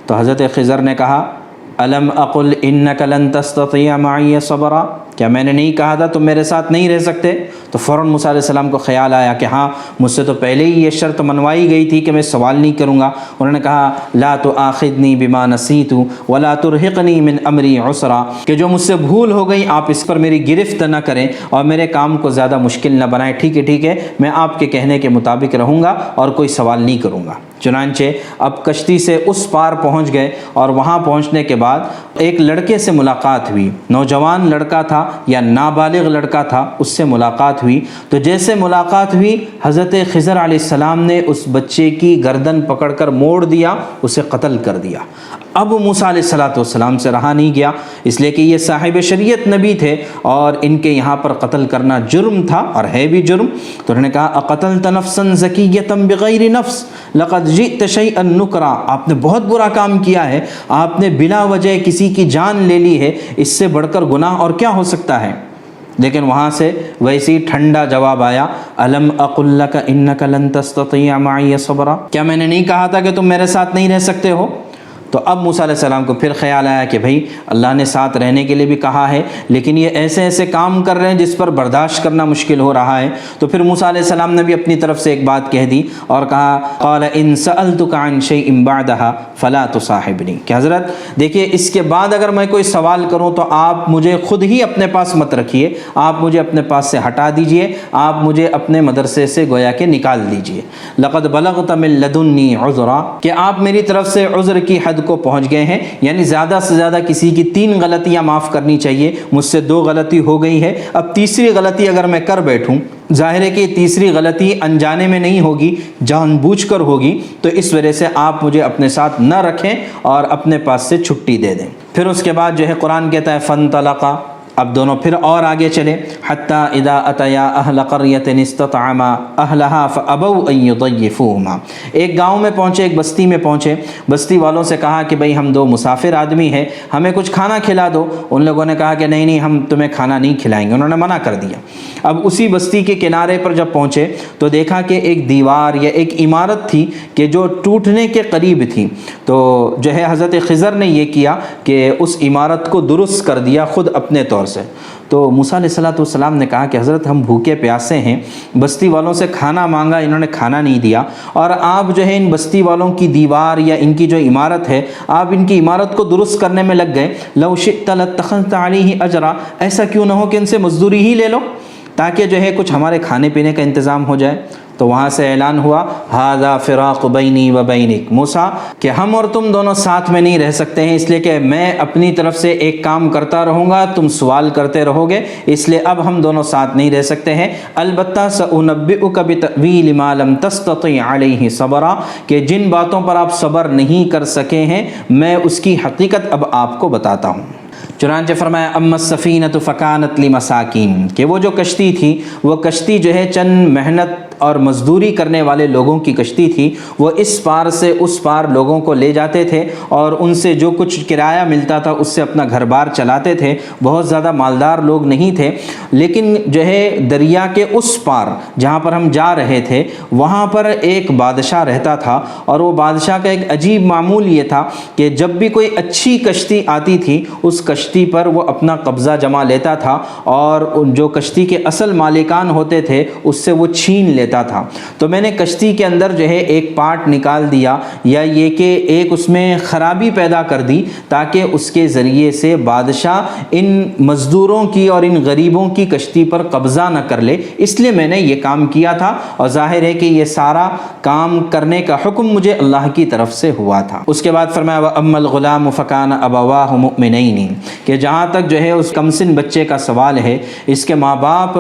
تو حضرت خضر نے کہا الم اقل انک لن تستطیع معی صبرا، کیا میں نے نہیں کہا تھا تم میرے ساتھ نہیں رہ سکتے؟ تو فوراً موسیٰ علیہ السلام کو خیال آیا کہ ہاں مجھ سے تو پہلے ہی یہ شرط منوائی گئی تھی کہ میں سوال نہیں کروں گا۔ انہوں نے کہا لا تؤاخذنی بما نسیت ولا ترہقنی من امری عسرا، کہ جو مجھ سے بھول ہو گئی آپ اس پر میری گرفت نہ کریں اور میرے کام کو زیادہ مشکل نہ بنائیں۔ ٹھیک ہے میں آپ کے کہنے کے مطابق رہوں گا اور کوئی سوال نہیں کروں گا۔ چنانچہ اب کشتی سے اس پار پہنچ گئے اور وہاں پہنچنے کے بعد ایک لڑکے سے ملاقات ہوئی، نوجوان لڑکا تھا یا نابالغ لڑکا تھا، اس سے ملاقات ہوئی۔ تو جیسے ملاقات ہوئی حضرت خضر علیہ السلام نے اس بچے کی گردن پکڑ کر موڑ دیا، اسے قتل کر دیا۔ اب موسیٰ علیہ السلام سے رہا نہیں گیا، اس لیے کہ یہ صاحب شریعت نبی تھے اور ان کے یہاں پر قتل کرنا جرم تھا اور ہے بھی جرم۔ تو انہوں نے کہا اقتلت نفسا زکیۃ بغیر نفس لقد جئت شیئا نکرا، آپ نے بہت برا کام کیا ہے، آپ نے بلا وجہ کسی کی جان لے لی ہے، اس سے بڑھ کر گناہ اور کیا ہو سکتا ہے؟ لیکن وہاں سے ویسی ٹھنڈا جواب آیا الم اقل لک انک لن تستطیع معی صبرا، کیا میں نے نہیں کہا تھا کہ تم میرے ساتھ نہیں رہ سکتے ہو؟ تو اب موسیٰ علیہ السلام کو پھر خیال آیا کہ بھائی اللہ نے ساتھ رہنے کے لیے بھی کہا ہے لیکن یہ ایسے ایسے کام کر رہے ہیں جس پر برداشت کرنا مشکل ہو رہا ہے۔ تو پھر موسیٰ علیہ السلام نے بھی اپنی طرف سے ایک بات کہہ دی اور کہا قال ان سألتک عن شیء بعدها فلا تصاحبنی، کہ حضرت دیکھیے اس کے بعد اگر میں کوئی سوال کروں تو آپ مجھے خود ہی اپنے پاس مت رکھیے، آپ مجھے اپنے پاس سے ہٹا دیجئے، آپ مجھے اپنے مدرسے سے گویا کہ نکال دیجئے۔ لقد بلغت من لدنی عذرا، کہ آپ میری طرف سے عذر کی حد کو پہنچ گئے ہیں، یعنی زیادہ سے زیادہ کسی کی 3 غلطیاں معاف کرنی چاہیے، مجھ سے 2 غلطی ہو گئی ہے، اب تیسری غلطی اگر میں کر بیٹھوں، ظاہر ہے کہ تیسری غلطی انجانے میں نہیں ہوگی، جان بوجھ کر ہوگی، تو اس وجہ سے آپ مجھے اپنے ساتھ نہ رکھیں اور اپنے پاس سے چھٹی دے دیں۔ پھر اس کے بعد جو ہے قرآن کہتا ہے فانطلقا، اب دونوں پھر اور آگے چلے حتی اذا اتیا اہل قریۃ استطعما اہلہا فابوا ان یضیفوہما، ایک گاؤں میں پہنچے، ایک بستی میں پہنچے، بستی والوں سے کہا کہ بھئی ہم 2 مسافر آدمی ہیں، ہمیں کچھ کھانا کھلا دو۔ ان لوگوں نے کہا کہ نہیں ہم تمہیں کھانا نہیں کھلائیں گے، انہوں نے منع کر دیا۔ اب اسی بستی کے کنارے پر جب پہنچے تو دیکھا کہ ایک دیوار یا ایک عمارت تھی کہ جو ٹوٹنے کے قریب تھی، تو جو ہے حضرت خضر نے یہ کیا کہ اس عمارت کو درست کر دیا خود اپنے طور سے۔ تو موسیٰ علیہ السلام نے کہا کہ حضرت ہم بھوکے پیاسے ہیں، بستی والوں سے کھانا مانگا، انہوں نے کھانا نہیں دیا، اور آپ جو ہے ان بستی والوں کی دیوار یا ان کی جو عمارت ہے آپ ان کی عمارت کو درست کرنے میں لگ گئے۔ لو شئت لاتخذت علیہ اجرا، ایسا کیوں نہ ہو کہ ان سے مزدوری ہی لے لو تاکہ جو ہے کچھ ہمارے کھانے پینے کا انتظام ہو جائے۔ تو وہاں سے اعلان ہوا ھذا فراق بینی و بینک، موسیٰ کہ ہم اور تم دونوں ساتھ میں نہیں رہ سکتے ہیں، اس لیے کہ میں اپنی طرف سے ایک کام کرتا رہوں گا، تم سوال کرتے رہو گے، اس لیے اب ہم دونوں ساتھ نہیں رہ سکتے ہیں۔ البتہ سأنبئک بتأویل ما لم تستطع علیہ صبرا، کہ جن باتوں پر آپ صبر نہیں کر سکے ہیں میں اس کی حقیقت اب آپ کو بتاتا ہوں۔ چنانچہ فرمایا اما السفینۃ فکانت لمساکین، کہ وہ جو کشتی تھی وہ کشتی جو ہے چند محنت اور مزدوری کرنے والے لوگوں کی کشتی تھی، وہ اس پار سے اس پار لوگوں کو لے جاتے تھے اور ان سے جو کچھ کرایہ ملتا تھا اس سے اپنا گھر بار چلاتے تھے، بہت زیادہ مالدار لوگ نہیں تھے۔ لیکن جو ہے دریا کے اس پار جہاں پر ہم جا رہے تھے وہاں پر ایک بادشاہ رہتا تھا، اور وہ بادشاہ کا ایک عجیب معمول یہ تھا کہ جب بھی کوئی اچھی کشتی آتی تھی اس کشتی پر وہ اپنا قبضہ جما لیتا تھا اور جو کشتی کے اصل مالکان ہوتے تھے اس سے وہ چھین لیتا تھا۔ تو میں نے کشتی کے اندر جو ہے ایک پارٹ نکال دیا، یا یہ کہ ایک اس میں خرابی پیدا کر دی تاکہ اس کے ذریعے سے بادشاہ ان مزدوروں کی اور ان غریبوں کی کشتی پر قبضہ نہ کر لے، اس لیے میں نے یہ کام کیا تھا، اور ظاہر ہے کہ یہ سارا کام کرنے کا حکم مجھے اللہ کی طرف سے ہوا تھا۔ اس کے بعد فرمایا وَأَمَّا الْغُلَامُ فَكَانَ أَبَوَاهُ مُؤْمِنَيْنِ، کہ جہاں تک جو ہے اس کمسن بچے کا سوال ہے، اس کے ماں باپ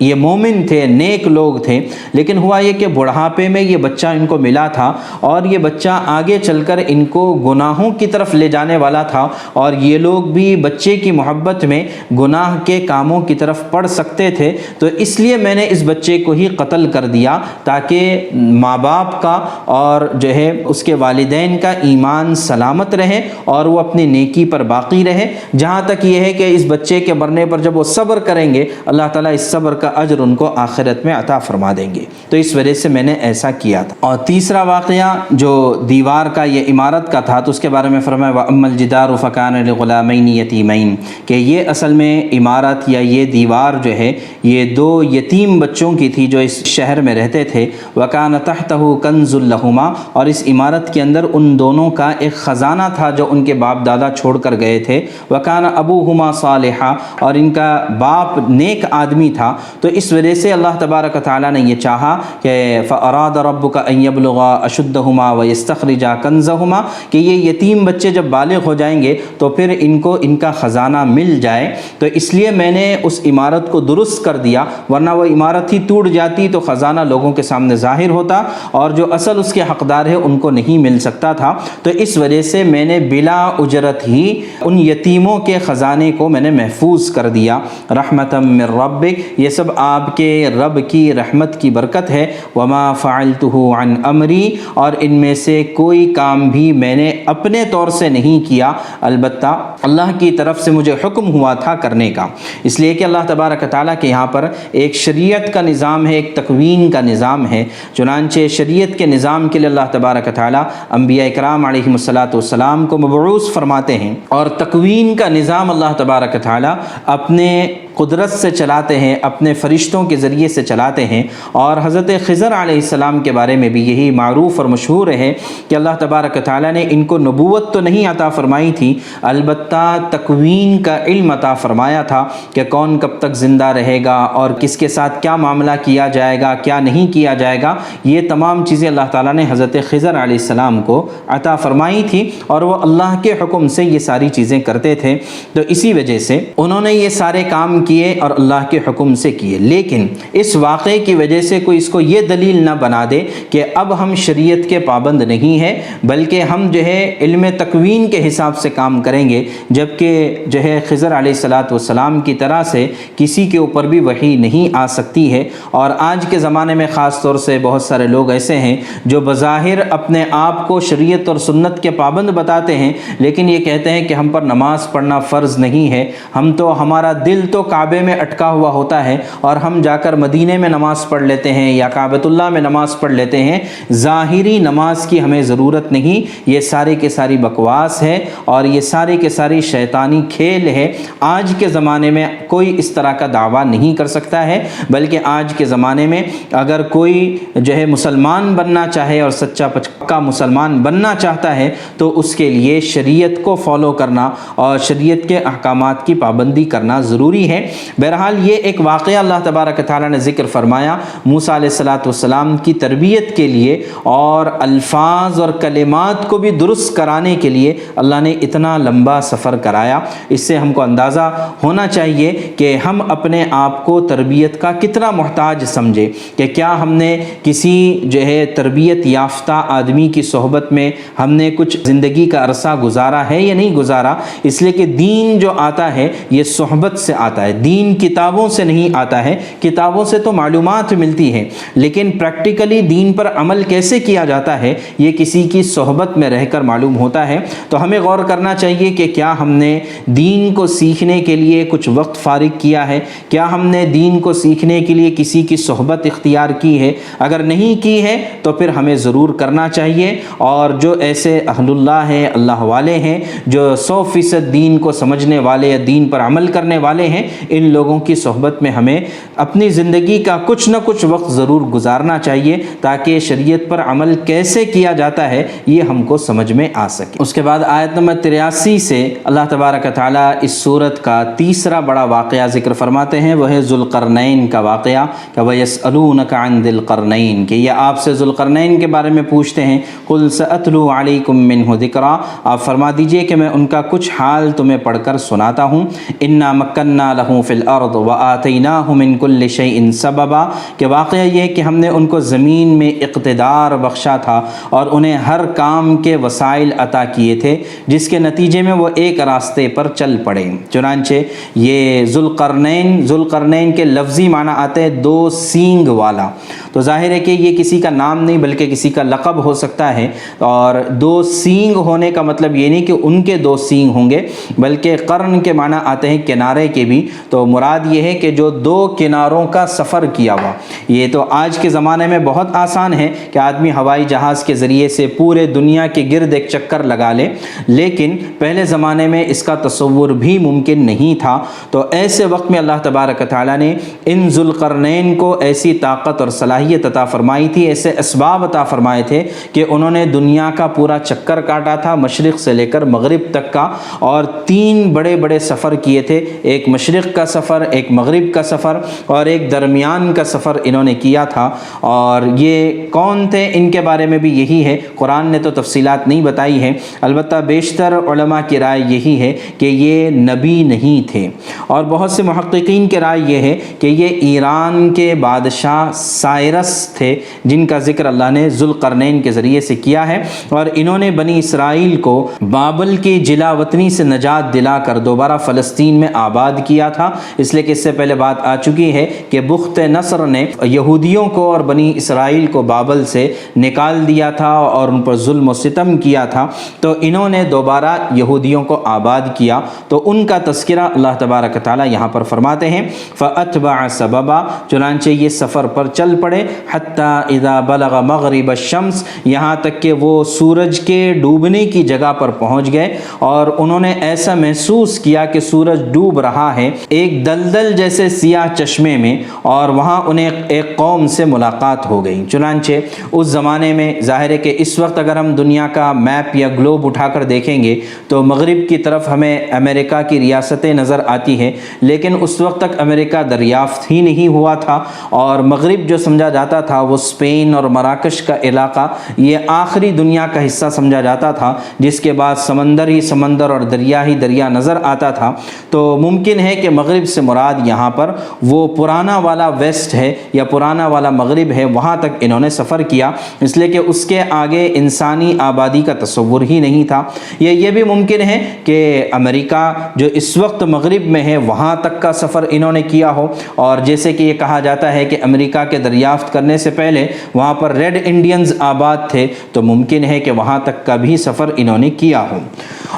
یہ مومن تھے، نیک لوگ تھے، لیکن ہوا یہ کہ بڑھاپے میں یہ بچہ ان کو ملا تھا اور یہ بچہ آگے چل کر ان کو گناہوں کی طرف لے جانے والا تھا، اور یہ لوگ بھی بچے کی محبت میں گناہ کے کاموں کی طرف پڑ سکتے تھے، تو اس لیے میں نے اس بچے کو ہی قتل کر دیا تاکہ ماں باپ کا اور جو ہے اس کے والدین کا ایمان سلامت رہے اور وہ اپنی نیکی پر باقی رہے، جہاں تک یہ ہے کہ اس بچے کے مرنے پر جب وہ صبر کریں گے اللہ تعالیٰ اس صبر کا اجر ان کو آخرت میں عطا فرما دیں گے، تو اس وجہ سے میں نے ایسا کیا تھا۔ اور تیسرا واقعہ جو دیوار کا، یہ عمارت کا تھا، تو اس کے بارے میں فرمایا وَأَمَّا الْجِدَارُ فَكَانَ لِغُلَامَيْنِ يَتِيمَيْنِ، کہ یہ اصل میں عمارت یا یہ دیوار جو ہے یہ دو یتیم بچوں کی تھی جو اس شہر میں رہتے تھے، وَكَانَ تَحْتَهُ كَنْزٌ لَهُمَا، اور اس عمارت کے اندر ان دونوں کا ایک خزانہ تھا جو ان کے باپ دادا چھوڑ کر گئے تھے، وَكَانَ أَبُوهُمَا صَالِحًا، اور ان کا باپ نیک آدمی تھا، تو اس وجہ سے اللہ تبارک و تعالیٰ نے یہ چاہا کہ فَأَرَادَ رَبُّكَ أَن يَبْلُغَا أَشُدَّهُمَا وَيَسْتَخْرِجَا كَنْزَهُمَا، کہ یہ یتیم بچے جب بالغ ہو جائیں گے تو پھر ان کو ان کا خزانہ مل جائے، تو اس لیے میں نے اس عمارت کو درست کر دیا، ورنہ وہ عمارت ہی ٹوٹ جاتی تو خزانہ لوگوں کے سامنے ظاہر ہوتا اور جو اصل اس کے حقدار ہے ان کو نہیں مل سکتا تھا، تو اس وجہ سے میں نے بلا اجرت ہی ان یتیموں کے خزانے کو میں نے محفوظ کر دیا، رحمتم من ربک، یہ سب آپ کے رب کی رحمت کی برکت ہے، وما فعلتہ عن امری، اور ان میں سے کوئی کام بھی میں نے اپنے طور سے نہیں کیا، البتہ اللہ کی طرف سے مجھے حکم ہوا تھا کرنے کا، اس لیے کہ اللہ تبارک تعالیٰ کے یہاں پر ایک شریعت کا نظام ہے، ایک تکوین کا نظام ہے، چنانچہ شریعت کے نظام کے لیے اللہ تبارک تعالیٰ انبیاء اکرام علیہم السلام کو مبعوث فرماتے ہیں، اور تکوین کا نظام اللہ تبارک تعالیٰ اپنے قدرت سے چلاتے ہیں، اپنے فرشتوں کے ذریعے سے چلاتے ہیں، اور حضرت خضر علیہ السلام کے بارے میں بھی یہی معروف اور مشہور ہے کہ اللہ تبارک تعالیٰ نے ان کو نبوت تو نہیں عطا فرمائی تھی، البتہ تکوین کا علم عطا فرمایا تھا کہ کون کب تک زندہ رہے گا اور کس کے ساتھ کیا معاملہ کیا جائے گا، کیا نہیں کیا جائے گا، یہ تمام چیزیں اللہ تعالیٰ نے حضرت خضر علیہ السلام کو عطا فرمائی تھی، اور وہ اللہ کے حکم سے یہ ساری چیزیں کرتے تھے، تو اسی وجہ سے انہوں نے یہ سارے کام کیے اور اللہ کے حکم سے کیے، لیکن اس واقعے کی وجہ سے کوئی اس کو یہ دلیل نہ بنا دے کہ اب ہم شریعت کے پابند نہیں ہیں، بلکہ ہم جو ہے علم تکوین کے حساب سے کام کریں گے، جبکہ جو ہے خضر علیہ السلام کی طرح سے کسی کے اوپر بھی وحی نہیں آ سکتی ہے، اور آج کے زمانے میں خاص طور سے بہت سارے لوگ ایسے ہیں جو بظاہر اپنے آپ کو شریعت اور سنت کے پابند بتاتے ہیں، لیکن یہ کہتے ہیں کہ ہم پر نماز پڑھنا فرض نہیں ہے، ہم تو ہمارا دل تو کعبے میں اٹکا ہوا ہوتا ہے اور ہم جا کر مدینے میں نماز پڑھ لیتے ہیں یا کعبۃ اللہ میں نماز پڑھ لیتے ہیں، ظاہری نماز کی ہمیں ضرورت نہیں، یہ سارے کے ساری بکواس ہے اور یہ سارے کے ساری شیطانی کھیل ہے۔ آج کے زمانے میں کوئی اس طرح کا دعویٰ نہیں کر سکتا ہے، بلکہ آج کے زمانے میں اگر کوئی جو ہے مسلمان بننا چاہے اور سچا پکا مسلمان بننا چاہتا ہے تو اس کے لیے شریعت کو فالو کرنا اور شریعت کے احکامات کی پابندی کرنا ضروری ہے۔ بہرحال یہ ایک واقعہ اللہ تبارک تعالیٰ نے ذکر فرمایا موسیٰ علیہ السلام کی تربیت کے لیے اور الفاظ اور کلمات کو بھی درست کرانے کے لیے اللہ نے اتنا لمبا سفر کرایا۔ اس سے ہم کو اندازہ ہونا چاہیے کہ ہم اپنے آپ کو تربیت کا کتنا محتاج سمجھے، کہ کیا ہم نے کسی جو ہے تربیت یافتہ آدمی کی صحبت میں ہم نے کچھ زندگی کا عرصہ گزارا ہے یا نہیں گزارا، اس لیے کہ دین جو آتا ہے یہ صحبت سے آتا ہے، دین کتابوں سے نہیں آتا ہے، کتابوں سے تو معلومات ملتی ہیں، لیکن پریکٹیکلی دین پر عمل کیسے کیا جاتا ہے یہ کسی کی صحبت میں رہ کر معلوم ہوتا ہے۔ تو ہمیں غور کرنا چاہیے کہ کیا ہم نے دین کو سیکھنے کے لیے کچھ وقت فارغ کیا ہے، کیا ہم نے دین کو سیکھنے کے لیے کسی کی صحبت اختیار کی ہے، اگر نہیں کی ہے تو پھر ہمیں ضرور کرنا چاہیے، اور جو ایسے اہل اللہ ہیں، اللہ والے ہیں، جو 100% دین کو سمجھنے والے یا دین پر عمل کرنے والے ہیں، ان لوگوں کی صحبت میں ہمیں اپنی زندگی کا کچھ نہ کچھ وقت ضرور گزارنا چاہیے تاکہ شریعت پر عمل کیسے کیا جاتا ہے یہ ہم کو سمجھ میں آ سکے۔ اس کے بعد آیت نمبر 83 سے اللہ تبارک تعالیٰ اس سورت کا تیسرا بڑا واقعہ ذکر فرماتے ہیں، وہ ہے ذوالقرنین کا واقعہ، کہ وَيَسْأَلُونَكَ عَنْ ذِي الْقَرْنَيْنِ، کہ یہ آپ سے ذوالقرنین کے بارے میں پوچھتے ہیں، قُلْ سَأَتْلُو عَلَيْكُم مِّنْهُ ذِكْرًا، آپ فرما دیجئے کہ میں ان کا کچھ حال تمہیں پڑھ کر سناتا ہوں۔ اِنَّا مَكَّنَّا لَهُ لَهُ فِي الْأَرْضِ وَآتَيْنَاهُ مِنْ كُلِّ شَيْءٍ سَبَبًا کہ واقعہ یہ ہے کہ ہم نے ان کو زمین میں اقتدار بخشا تھا اور انہیں ہر کام کے وسائل عطا کیے تھے جس کے نتیجے میں وہ ایک راستے پر چل پڑے۔ چنانچہ یہ ذوالقرنین کے لفظی معنی آتے ہیں دو سینگ والا، تو ظاہر ہے کہ یہ کسی کا نام نہیں بلکہ کسی کا لقب ہو سکتا ہے، اور دو سینگ ہونے کا مطلب یہ نہیں کہ ان کے دو سینگ ہوں گے بلکہ قرن کے معنی آتے ہیں کنارے کے بھی، تو مراد یہ ہے کہ جو دو کناروں کا سفر کیا ہوا۔ یہ تو آج کے زمانے میں بہت آسان ہے کہ آدمی ہوائی جہاز کے ذریعے سے پورے دنیا کے گرد ایک چکر لگا لے، لیکن پہلے زمانے میں اس کا تصور بھی ممکن نہیں تھا۔ تو ایسے وقت میں اللہ تبارک تعالیٰ نے ان ذوالقرنین کو ایسی طاقت اور صلاحیت عطا فرمائی تھی، ایسے اسباب عطا فرمائے تھے کہ انہوں نے دنیا کا پورا چکر کاٹا تھا، مشرق سے لے کر مغرب تک کا، اور 3 بڑے بڑے سفر کیے تھے، ایک مشرق کا سفر، ایک مغرب کا سفر اور ایک درمیان کا سفر انہوں نے کیا تھا۔ اور یہ کون تھے ان کے بارے میں بھی یہی ہے، قرآن نے تو تفصیلات نہیں بتائی ہے، البتہ بیشتر علماء کی رائے یہی ہے کہ یہ نبی نہیں تھے، اور بہت سے محققین کی رائے یہ ہے کہ یہ ایران کے بادشاہ سائرس تھے جن کا ذکر اللہ نے ذوالقرنین کے ذریعے سے کیا ہے، اور انہوں نے بنی اسرائیل کو بابل کی جلا وطنی سے نجات دلا کر دوبارہ فلسطین میں آباد کیا تھا، اس لیے کہ اس سے پہلے بات آ چکی ہے کہ بخت نصر نے یہودیوں کو اور بنی اسرائیل کو بابل سے نکال دیا تھا اور ان پر ظلم و ستم کیا تھا، تو انہوں نے دوبارہ یہودیوں کو آباد کیا، تو ان کا تذکرہ اللہ تبارک تعالیٰ یہاں پر فرماتے ہیں فَأَتْبَعَ سَبَبًا، چنانچہ یہ سفر پر چل پڑے، حَتَّى إِذَا بَلَغَ مَغْرِبَ الشَّمْسِ، یہاں تک کہ وہ سورج کے ڈوبنے کی جگہ پر پہنچ گئے، اور انہوں نے ایسا محسوس کیا کہ سورج ڈوب رہا ہے ایک دلدل جیسے سیاہ چشمے میں، اور وہاں انہیں ایک قوم سے ملاقات ہو گئی۔ چنانچہ اس زمانے میں ظاہر ہے کہ اس وقت اگر ہم دنیا کا میپ یا گلوب اٹھا کر دیکھیں گے تو مغرب کی طرف ہمیں امریکہ کی ریاستیں نظر آتی ہیں، لیکن اس وقت تک امریکہ دریافت ہی نہیں ہوا تھا، اور مغرب جو سمجھا جاتا تھا وہ اسپین اور مراکش کا علاقہ یہ آخری دنیا کا حصہ سمجھا جاتا تھا، جس کے بعد سمندر ہی سمندر اور دریا ہی دریا نظر آتا تھا۔ تو ممکن ہے کہ مغرب سے مراد یہاں پر وہ پرانا والا ویسٹ ہے یا پرانا والا مغرب ہے، وہاں تک انہوں نے سفر کیا، اس لیے کہ اس کے آگے انسانی آبادی کا تصور ہی نہیں تھا۔ یہ بھی ممکن ہے کہ امریکہ جو اس وقت مغرب میں ہے وہاں تک کا سفر انہوں نے کیا ہو، اور جیسے کہ یہ کہا جاتا ہے کہ امریکہ کے دریافت کرنے سے پہلے وہاں پر ریڈ انڈینز آباد تھے، تو ممکن ہے کہ وہاں تک کا بھی سفر انہوں نے کیا ہو،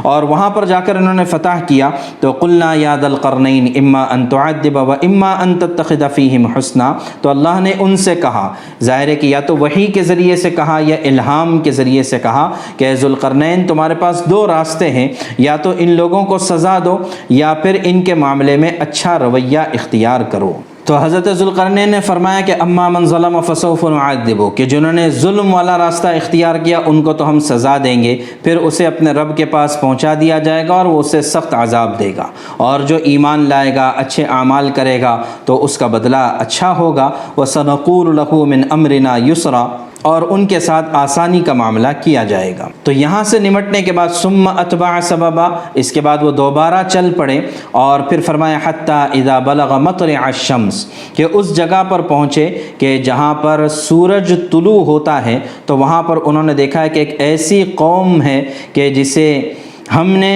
اور وہاں پر جا کر انہوں نے فتح کیا۔ تو قلنا یا ذا القرنین اما ان تعذب و اما ان تتخذ فیہم حسنا، تو اللہ نے ان سے کہا، ظاہر ہے کہ یا تو وحی کے ذریعے سے کہا یا الہام کے ذریعے سے کہا کہ ذوالقرنین تمہارے پاس 2 راستے ہیں، یا تو ان لوگوں کو سزا دو یا پھر ان کے معاملے میں اچھا رویہ اختیار کرو۔ تو حضرت ذوالقرنین نے فرمایا کہ اما من ظلم فسوف نعذبہ، کہ جنہوں نے ظلم والا راستہ اختیار کیا ان کو تو ہم سزا دیں گے، پھر اسے اپنے رب کے پاس پہنچا دیا جائے گا اور وہ اسے سخت عذاب دے گا، اور جو ایمان لائے گا اچھے اعمال کرے گا تو اس کا بدلہ اچھا ہوگا، وَسَنَقُولُ لَهُ مِنْ أَمْرِنَا يُسْرًا، اور ان کے ساتھ آسانی کا معاملہ کیا جائے گا۔ تو یہاں سے نمٹنے کے بعد ثم اتبع سببا، اس کے بعد وہ دوبارہ چل پڑے، اور پھر فرمایا حتی اذا بلغ مطلع الشمس، کہ اس جگہ پر پہنچے کہ جہاں پر سورج طلوع ہوتا ہے، تو وہاں پر انہوں نے دیکھا ہے کہ ایک ایسی قوم ہے کہ جسے ہم نے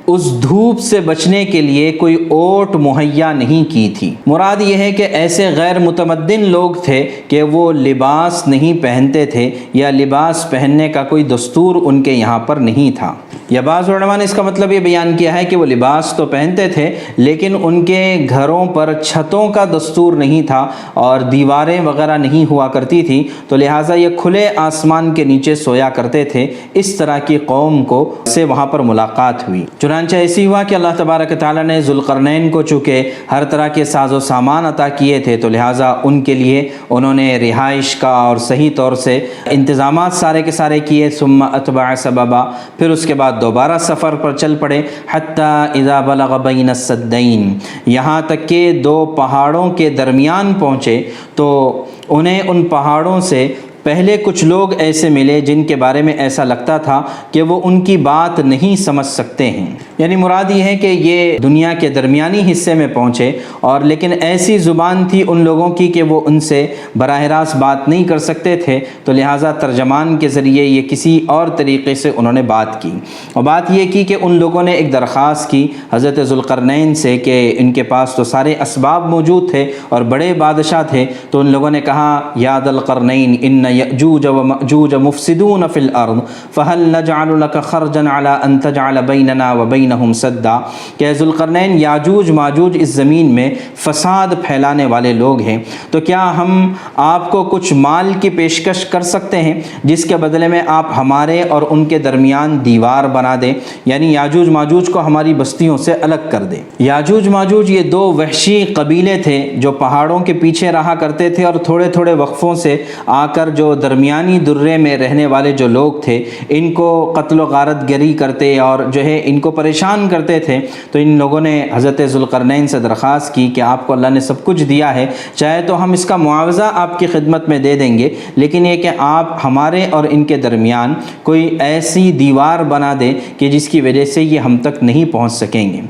اس دھوپ سے بچنے کے لیے کوئی اوٹ مہیا نہیں کی تھی۔ مراد یہ ہے کہ ایسے غیر متمدن لوگ تھے کہ وہ لباس نہیں پہنتے تھے، یا لباس پہننے کا کوئی دستور ان کے یہاں پر نہیں تھا، یا بعض علماء نے اس کا مطلب یہ بیان کیا ہے کہ وہ لباس تو پہنتے تھے لیکن ان کے گھروں پر چھتوں کا دستور نہیں تھا اور دیواریں وغیرہ نہیں ہوا کرتی تھی، تو لہٰذا یہ کھلے آسمان کے نیچے سویا کرتے تھے۔ اس طرح کی قوم کو سے وہاں پر ملاقات ہوئی۔ چنانچہ ایسی ہوا کہ اللہ تبارک تعالیٰ نے ذوالقرنین کو چونکہ ہر طرح کے ساز و سامان عطا کیے تھے، تو لہٰذا ان کے لیے انہوں نے رہائش کا اور صحیح طور سے انتظامات سارے کے سارے کیے۔ ثم اتبع سببا، پھر اس کے بعد دوبارہ سفر پر چل پڑے، حتی اذا بلغ بین السدین، یہاں تک کہ 2 پہاڑوں کے درمیان پہنچے، تو انہیں ان پہاڑوں سے پہلے کچھ لوگ ایسے ملے جن کے بارے میں ایسا لگتا تھا کہ وہ ان کی بات نہیں سمجھ سکتے ہیں، یعنی مراد یہ ہے کہ یہ دنیا کے درمیانی حصے میں پہنچے اور لیکن ایسی زبان تھی ان لوگوں کی کہ وہ ان سے براہ راست بات نہیں کر سکتے تھے، تو لہٰذا ترجمان کے ذریعے یہ کسی اور طریقے سے انہوں نے بات کی، اور بات یہ کی کہ ان لوگوں نے ایک درخواست کی حضرت ذوالقرنین سے کہ ان کے پاس تو سارے اسباب موجود تھے اور بڑے بادشاہ تھے، تو ان لوگوں نے کہا یا ذا القرنین ان یأجوج ومأجوج مفسدون فی الارض فہل نجعل لک خرجا علی ان تجعل بیننا وبینہم سدا، کہ ذوالقرنین یاجوج ماجوج اس زمین میں فساد پھیلانے والے لوگ ہیں، تو کیا ہم آپ کو کچھ مال کی پیشکش کر سکتے ہیں جس کے بدلے میں آپ ہمارے اور ان کے درمیان دیوار بنا دیں، یعنی یاجوج ماجوج کو ہماری بستیوں سے الگ کر دیں۔ یاجوج ماجوج یہ دو وحشی قبیلے تھے جو پہاڑوں کے پیچھے رہا کرتے تھے، اور تھوڑے تھوڑے وقفوں سے آ کر جو درمیانی درے میں رہنے والے جو لوگ تھے ان کو قتل و غارت گری کرتے اور جو ہے ان کو پریشان کرتے تھے، تو ان لوگوں نے حضرت ذوالقرنین سے درخواست کی کہ آپ کو اللہ نے سب کچھ دیا ہے، چاہے تو ہم اس کا معاوضہ آپ کی خدمت میں دے دیں گے، لیکن یہ کہ آپ ہمارے اور ان کے درمیان کوئی ایسی دیوار بنا دیں کہ جس کی وجہ سے یہ ہم تک نہیں پہنچ سکیں گے۔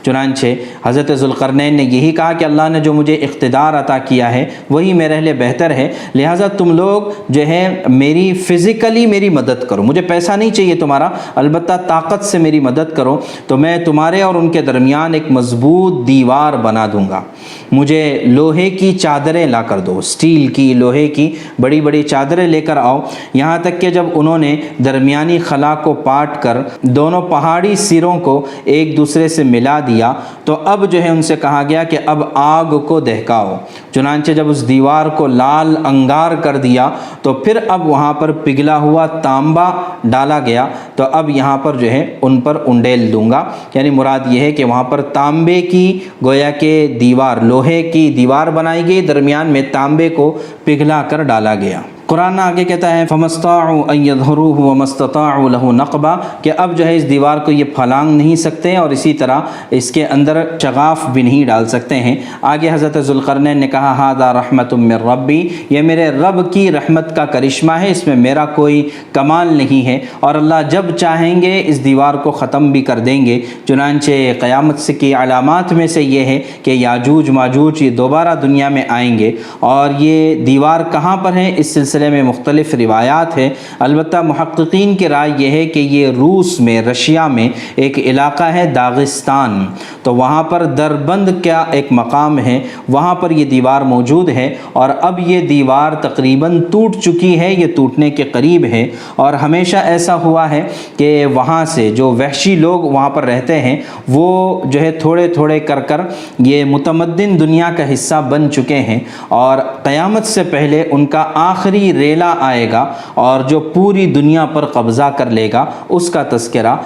چنانچہ حضرت ذوالقرنین نے یہی کہا کہ اللہ نے جو مجھے اقتدار عطا کیا ہے وہی میرے لیے بہتر ہے، لہٰذا تم لوگ جو ہے میری فزیکلی میری مدد کرو، مجھے پیسہ نہیں چاہیے تمہارا، البتہ طاقت سے میری مدد کرو، تو میں تمہارے اور ان کے درمیان ایک مضبوط دیوار بنا دوں گا۔ مجھے لوہے کی چادریں لا کر دو، سٹیل کی لوہے کی بڑی بڑی چادریں لے کر آؤ، یہاں تک کہ جب انہوں نے درمیانی خلا کو پاٹ کر دونوں پہاڑی سروں کو ایک دوسرے سے ملا دیا تو اب جو ہے ان سے کہا گیا کہ اب آگ کو دہکاؤ، چنانچہ جب اس دیوار کو لال انگار کر دیا تو پھر اب وہاں پر پگھلا ہوا تانبا ڈالا گیا، تو اب یہاں پر جو ہے ان پر انڈیل دوں گا، یعنی مراد یہ ہے کہ وہاں پر تانبے کی گویا کہ دیوار، لوہے کی دیوار بنائی گئی، درمیان میں تانبے کو پگھلا کر ڈالا گیا۔ قرآن آگے کہتا ہے فَمَسْتَطَاعُوا أَن يَظْهَرُوهُ وَمَا اسْتَطَاعُوا لَهُ نَقْبًا، کہ اب جو ہے اس دیوار کو یہ پھلانگ نہیں سکتے اور اسی طرح اس کے اندر شغاف بھی نہیں ڈال سکتے ہیں۔ آگے حضرت ذوالقرنین نے کہا هَذَا رَحْمَةٌ مِّن رَّبِّي، یہ میرے رب کی رحمت کا کرشمہ ہے، اس میں میرا کوئی کمال نہیں ہے، اور اللہ جب چاہیں گے اس دیوار کو ختم بھی کر دیں گے۔ چنانچہ قیامت سے کی علامات میں سے یہ ہے کہ یاجوج ماجوج یہ دوبارہ دنیا میں آئیں گے، اور یہ دیوار کہاں پر ہے اس سلسلے میں مختلف روایات ہے، البتہ محققین کی رائے یہ ہے کہ یہ روس میں، رشیا میں ایک علاقہ ہے داغستان، تو وہاں پر دربند کا ایک مقام ہے، وہاں پر یہ دیوار موجود ہے، اور اب یہ دیوار تقریباً ٹوٹ چکی ہے، یہ ٹوٹنے کے قریب ہے، اور ہمیشہ ایسا ہوا ہے کہ وہاں سے جو وحشی لوگ وہاں پر رہتے ہیں وہ جو ہے تھوڑے تھوڑے کر کر یہ متمدن دنیا کا حصہ بن چکے ہیں، اور قیامت سے پہلے ان کا آخری ریلا آئے گا اور جو پوری دنیا پر قبضہ کر لے گا، اس کا تذکرہ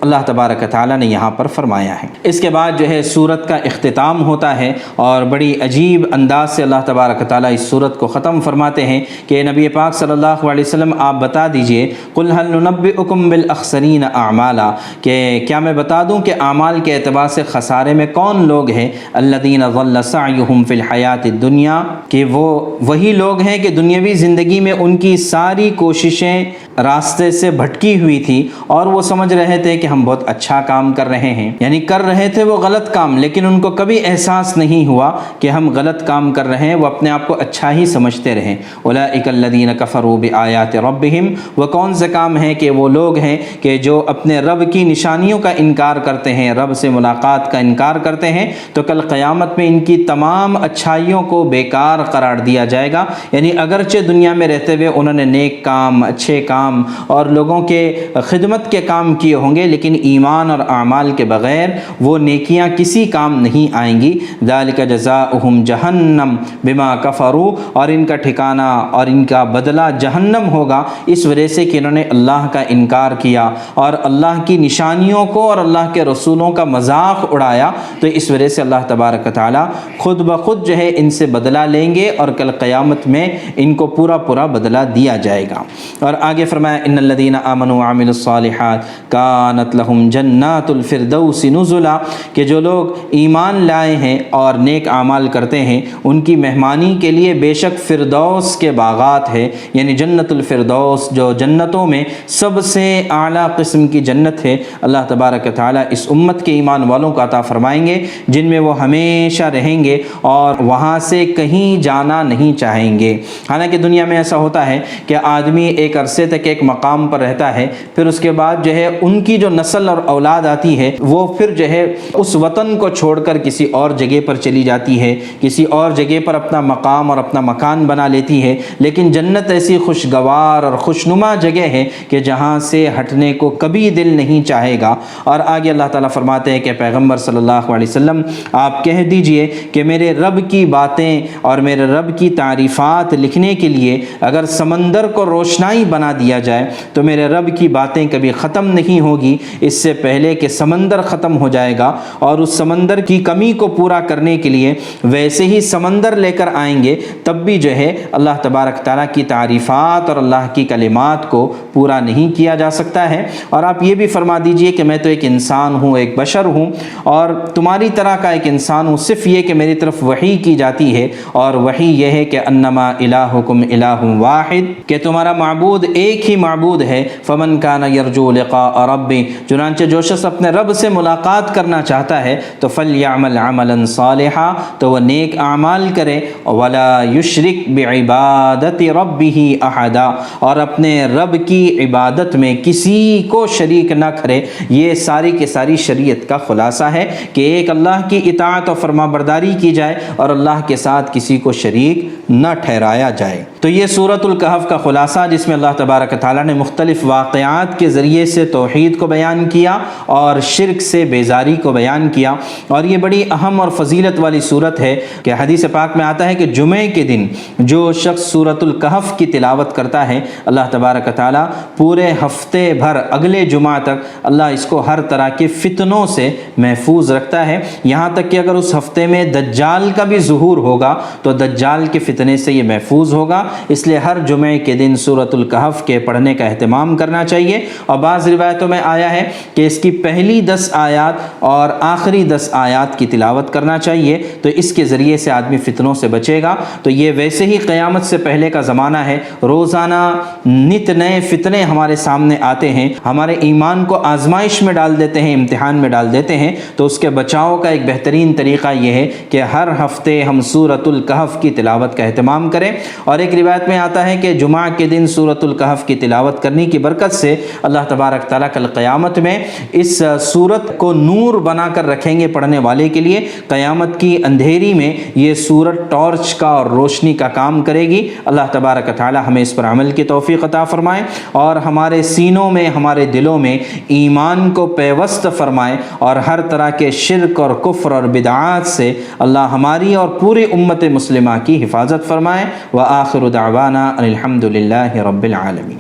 اللہ تبارک تعالیٰ نے یہاں پر فرمایا ہے۔ اس کے بعد جو ہے سورت کا اختتام ہوتا ہے، اور بڑی عجیب انداز سے اللہ تبارک تعالیٰ اس سورت کو ختم فرماتے ہیں کہ نبی پاک صلی اللہ علیہ وسلم آپ بتا دیجئے قُلْ هَلْ نُنَبِّئُكُمْ بِالْأَخْسَرِينَ أَعْمَالًا، کہ کیا میں بتا دوں کہ اعمال کے اعتبار سے خسارے میں کون لوگ ہیں، الَّذِينَ ضَلَّ سَعْيُهُمْ فِي الْحَيَاةِ الدُّنْيَا، کہ وہ وہی لوگ ہیں کہ دنیاوی زندگی میں ان کی ساری کوششیں راستے سے بھٹکی ہوئی تھی، اور وہ سمجھ رہے تھے کہ ہم بہت اچھا کام کر رہے ہیں، یعنی کر رہے تھے وہ غلط کام، لیکن ان کو کبھی احساس نہیں ہوا کہ ہم غلط کام کر رہے ہیں، وہ اپنے آپ کو اچھا ہی سمجھتے رہے۔ اولئک الذین کفروا بآیات ربہم، وہ کون سے کام ہیں کہ وہ لوگ ہیں کہ جو اپنے رب کی نشانیوں کا انکار کرتے ہیں، رب سے ملاقات کا انکار کرتے ہیں، تو کل قیامت میں ان کی تمام اچھائیوں کو بیکار قرار دیا جائے گا، یعنی اگرچہ دنیا میں رہتے ہوئے انہوں نے نیک کام، اچھے کام اور لوگوں کے خدمت کے کام کیے ہوں گے، لیکن ایمان اور اعمال کے بغیر وہ نیکیاں کسی کام نہیں آئیں گی۔ ذالک جزاؤہم جہنم بما کفروا، اور ان کا ٹھکانہ اور ان کا بدلہ جہنم ہوگا اس وجہ سے کہ انہوں نے اللہ کا انکار کیا اور اللہ کی نشانیوں کو اور اللہ کے رسولوں کا مذاق اڑایا، تو اس وجہ سے اللہ تبارک تعالیٰ خود بخود جو ہے ان سے بدلہ لیں گے، اور کل قیامت میں ان کو پورا بدلہ دیا جائے گا۔ اور آگے فرمایا ان الذین آمنوا وعملوا الصالحات کانت وکانت لہم جنات الفردوس نزلا، کہ جو لوگ ایمان لائے ہیں اور نیک اعمال کرتے ہیں ان کی مہمانی کے لیے بے شک فردوس کے باغات ہے، یعنی جنت الفردوس جو جنتوں میں سب سے اعلیٰ قسم کی جنت ہے، اللہ تبارک و تعالیٰ اس امت کے ایمان والوں کو عطا فرمائیں گے، جن میں وہ ہمیشہ رہیں گے اور وہاں سے کہیں جانا نہیں چاہیں گے۔ حالانکہ دنیا میں ایسا ہوتا ہے کہ آدمی ایک عرصے تک ایک مقام پر رہتا ہے، پھر اس کے بعد جو ہے ان کی جو نسل اور اولاد آتی ہے وہ پھر جو ہے اس وطن کو چھوڑ کر کسی اور جگہ پر چلی جاتی ہے، کسی اور جگہ پر اپنا مقام اور اپنا مکان بنا لیتی ہے۔ لیکن جنت ایسی خوشگوار اور خوشنما جگہ ہے کہ جہاں سے ہٹنے کو کبھی دل نہیں چاہے گا۔ اور آگے اللہ تعالیٰ فرماتے ہیں کہ پیغمبر صلی اللہ علیہ وسلم آپ کہہ دیجئے کہ میرے رب کی باتیں اور میرے رب کی تعریفات لکھنے کے لیے اگر سمندر کو روشنائی بنا دیا جائے تو میرے رب کی باتیں کبھی ختم نہیں ہوگی، اس سے پہلے کہ سمندر ختم ہو جائے گا، اور اس سمندر کی کمی کو پورا کرنے کے لیے ویسے ہی سمندر لے کر آئیں گے، تب بھی جو ہے اللہ تبارک تعالیٰ کی تعریفات اور اللہ کی کلمات کو پورا نہیں کیا جا سکتا ہے۔ اور آپ یہ بھی فرما دیجئے کہ میں تو ایک انسان ہوں، ایک بشر ہوں، اور تمہاری طرح کا ایک انسان ہوں، صرف یہ کہ میری طرف وحی کی جاتی ہے، اور وحی یہ ہے کہ انما الہکم الہ واحد، کہ تمہارا معبود ایک ہی معبود ہے۔ فمن کان یرجو لقاء ربی، چنانچہ جو شخص اپنے رب سے ملاقات کرنا چاہتا ہے تو فلیعمل عملا صالحا، تو وہ نیک اعمال کرے، ولا یشرک بعبادت ربہ احدا، اور اپنے رب کی عبادت میں کسی کو شریک نہ کرے۔ یہ ساری کی ساری شریعت کا خلاصہ ہے کہ ایک اللہ کی اطاعت و فرما برداری کی جائے اور اللہ کے ساتھ کسی کو شریک نہ ٹھہرایا جائے۔ تو یہ سورۃ الکہف کا خلاصہ، جس میں اللہ تبارک تعالیٰ نے مختلف واقعات کے ذریعے سے توحید کو بیان کیا اور شرک سے بیزاری کو بیان کیا، اور یہ بڑی اہم اور فضیلت والی سورت ہے کہ حدیث پاک میں آتا ہے کہ جمعے کے دن جو شخص سورۃ الکہف کی تلاوت کرتا ہے اللہ تبارک تعالیٰ پورے ہفتے بھر اگلے جمعہ تک اللہ اس کو ہر طرح کے فتنوں سے محفوظ رکھتا ہے، یہاں تک کہ اگر اس ہفتے میں دجال کا بھی ظہور ہوگا تو دجال کے فتنے سے یہ محفوظ ہوگا۔ اس لیے ہر جمعے کے دن سورۃ الکہف کے پڑھنے کا اہتمام کرنا چاہیے، اور بعض روایتوں میں آیا ہے کہ اس کی پہلی 10 آیات اور آخری 10 آیات کی تلاوت کرنا چاہیے، تو اس کے ذریعے سے آدمی فتنوں سے بچے گا۔ تو یہ ویسے ہی قیامت سے پہلے کا زمانہ ہے، روزانہ نت نئے فتنے ہمارے سامنے آتے ہیں، ہمارے ایمان کو آزمائش میں ڈال دیتے ہیں، امتحان میں ڈال دیتے ہیں۔ تو اس کے بچاؤ کا ایک بہترین طریقہ یہ ہے کہ ہر ہفتے ہم سورۃ الکہف کی تلاوت کا اہتمام کریں۔ اور ایک روایت میں آتا ہے کہ جمعہ کے دن سورۃ الکہف کی تلاوت کرنے کی برکت سے اللہ تبارک تعالیٰ کل قیامت میں اس سورت کو نور بنا کر رکھیں گے پڑھنے والے کے لیے۔ قیامت کی اندھیری میں یہ سورت ٹارچ کا اور روشنی کا کام کرے گی۔ اللہ تبارک تعالیٰ ہمیں اس پر عمل کی توفیق عطا فرمائے، اور ہمارے سینوں میں، ہمارے دلوں میں ایمان کو پیوست فرمائے، اور ہر طرح کے شرک اور کفر اور بدعات سے اللہ ہماری اور پوری امت مسلمہ کی حفاظت فرمائے۔ وآخر دعوانا ان الحمد للہ رب العالمین۔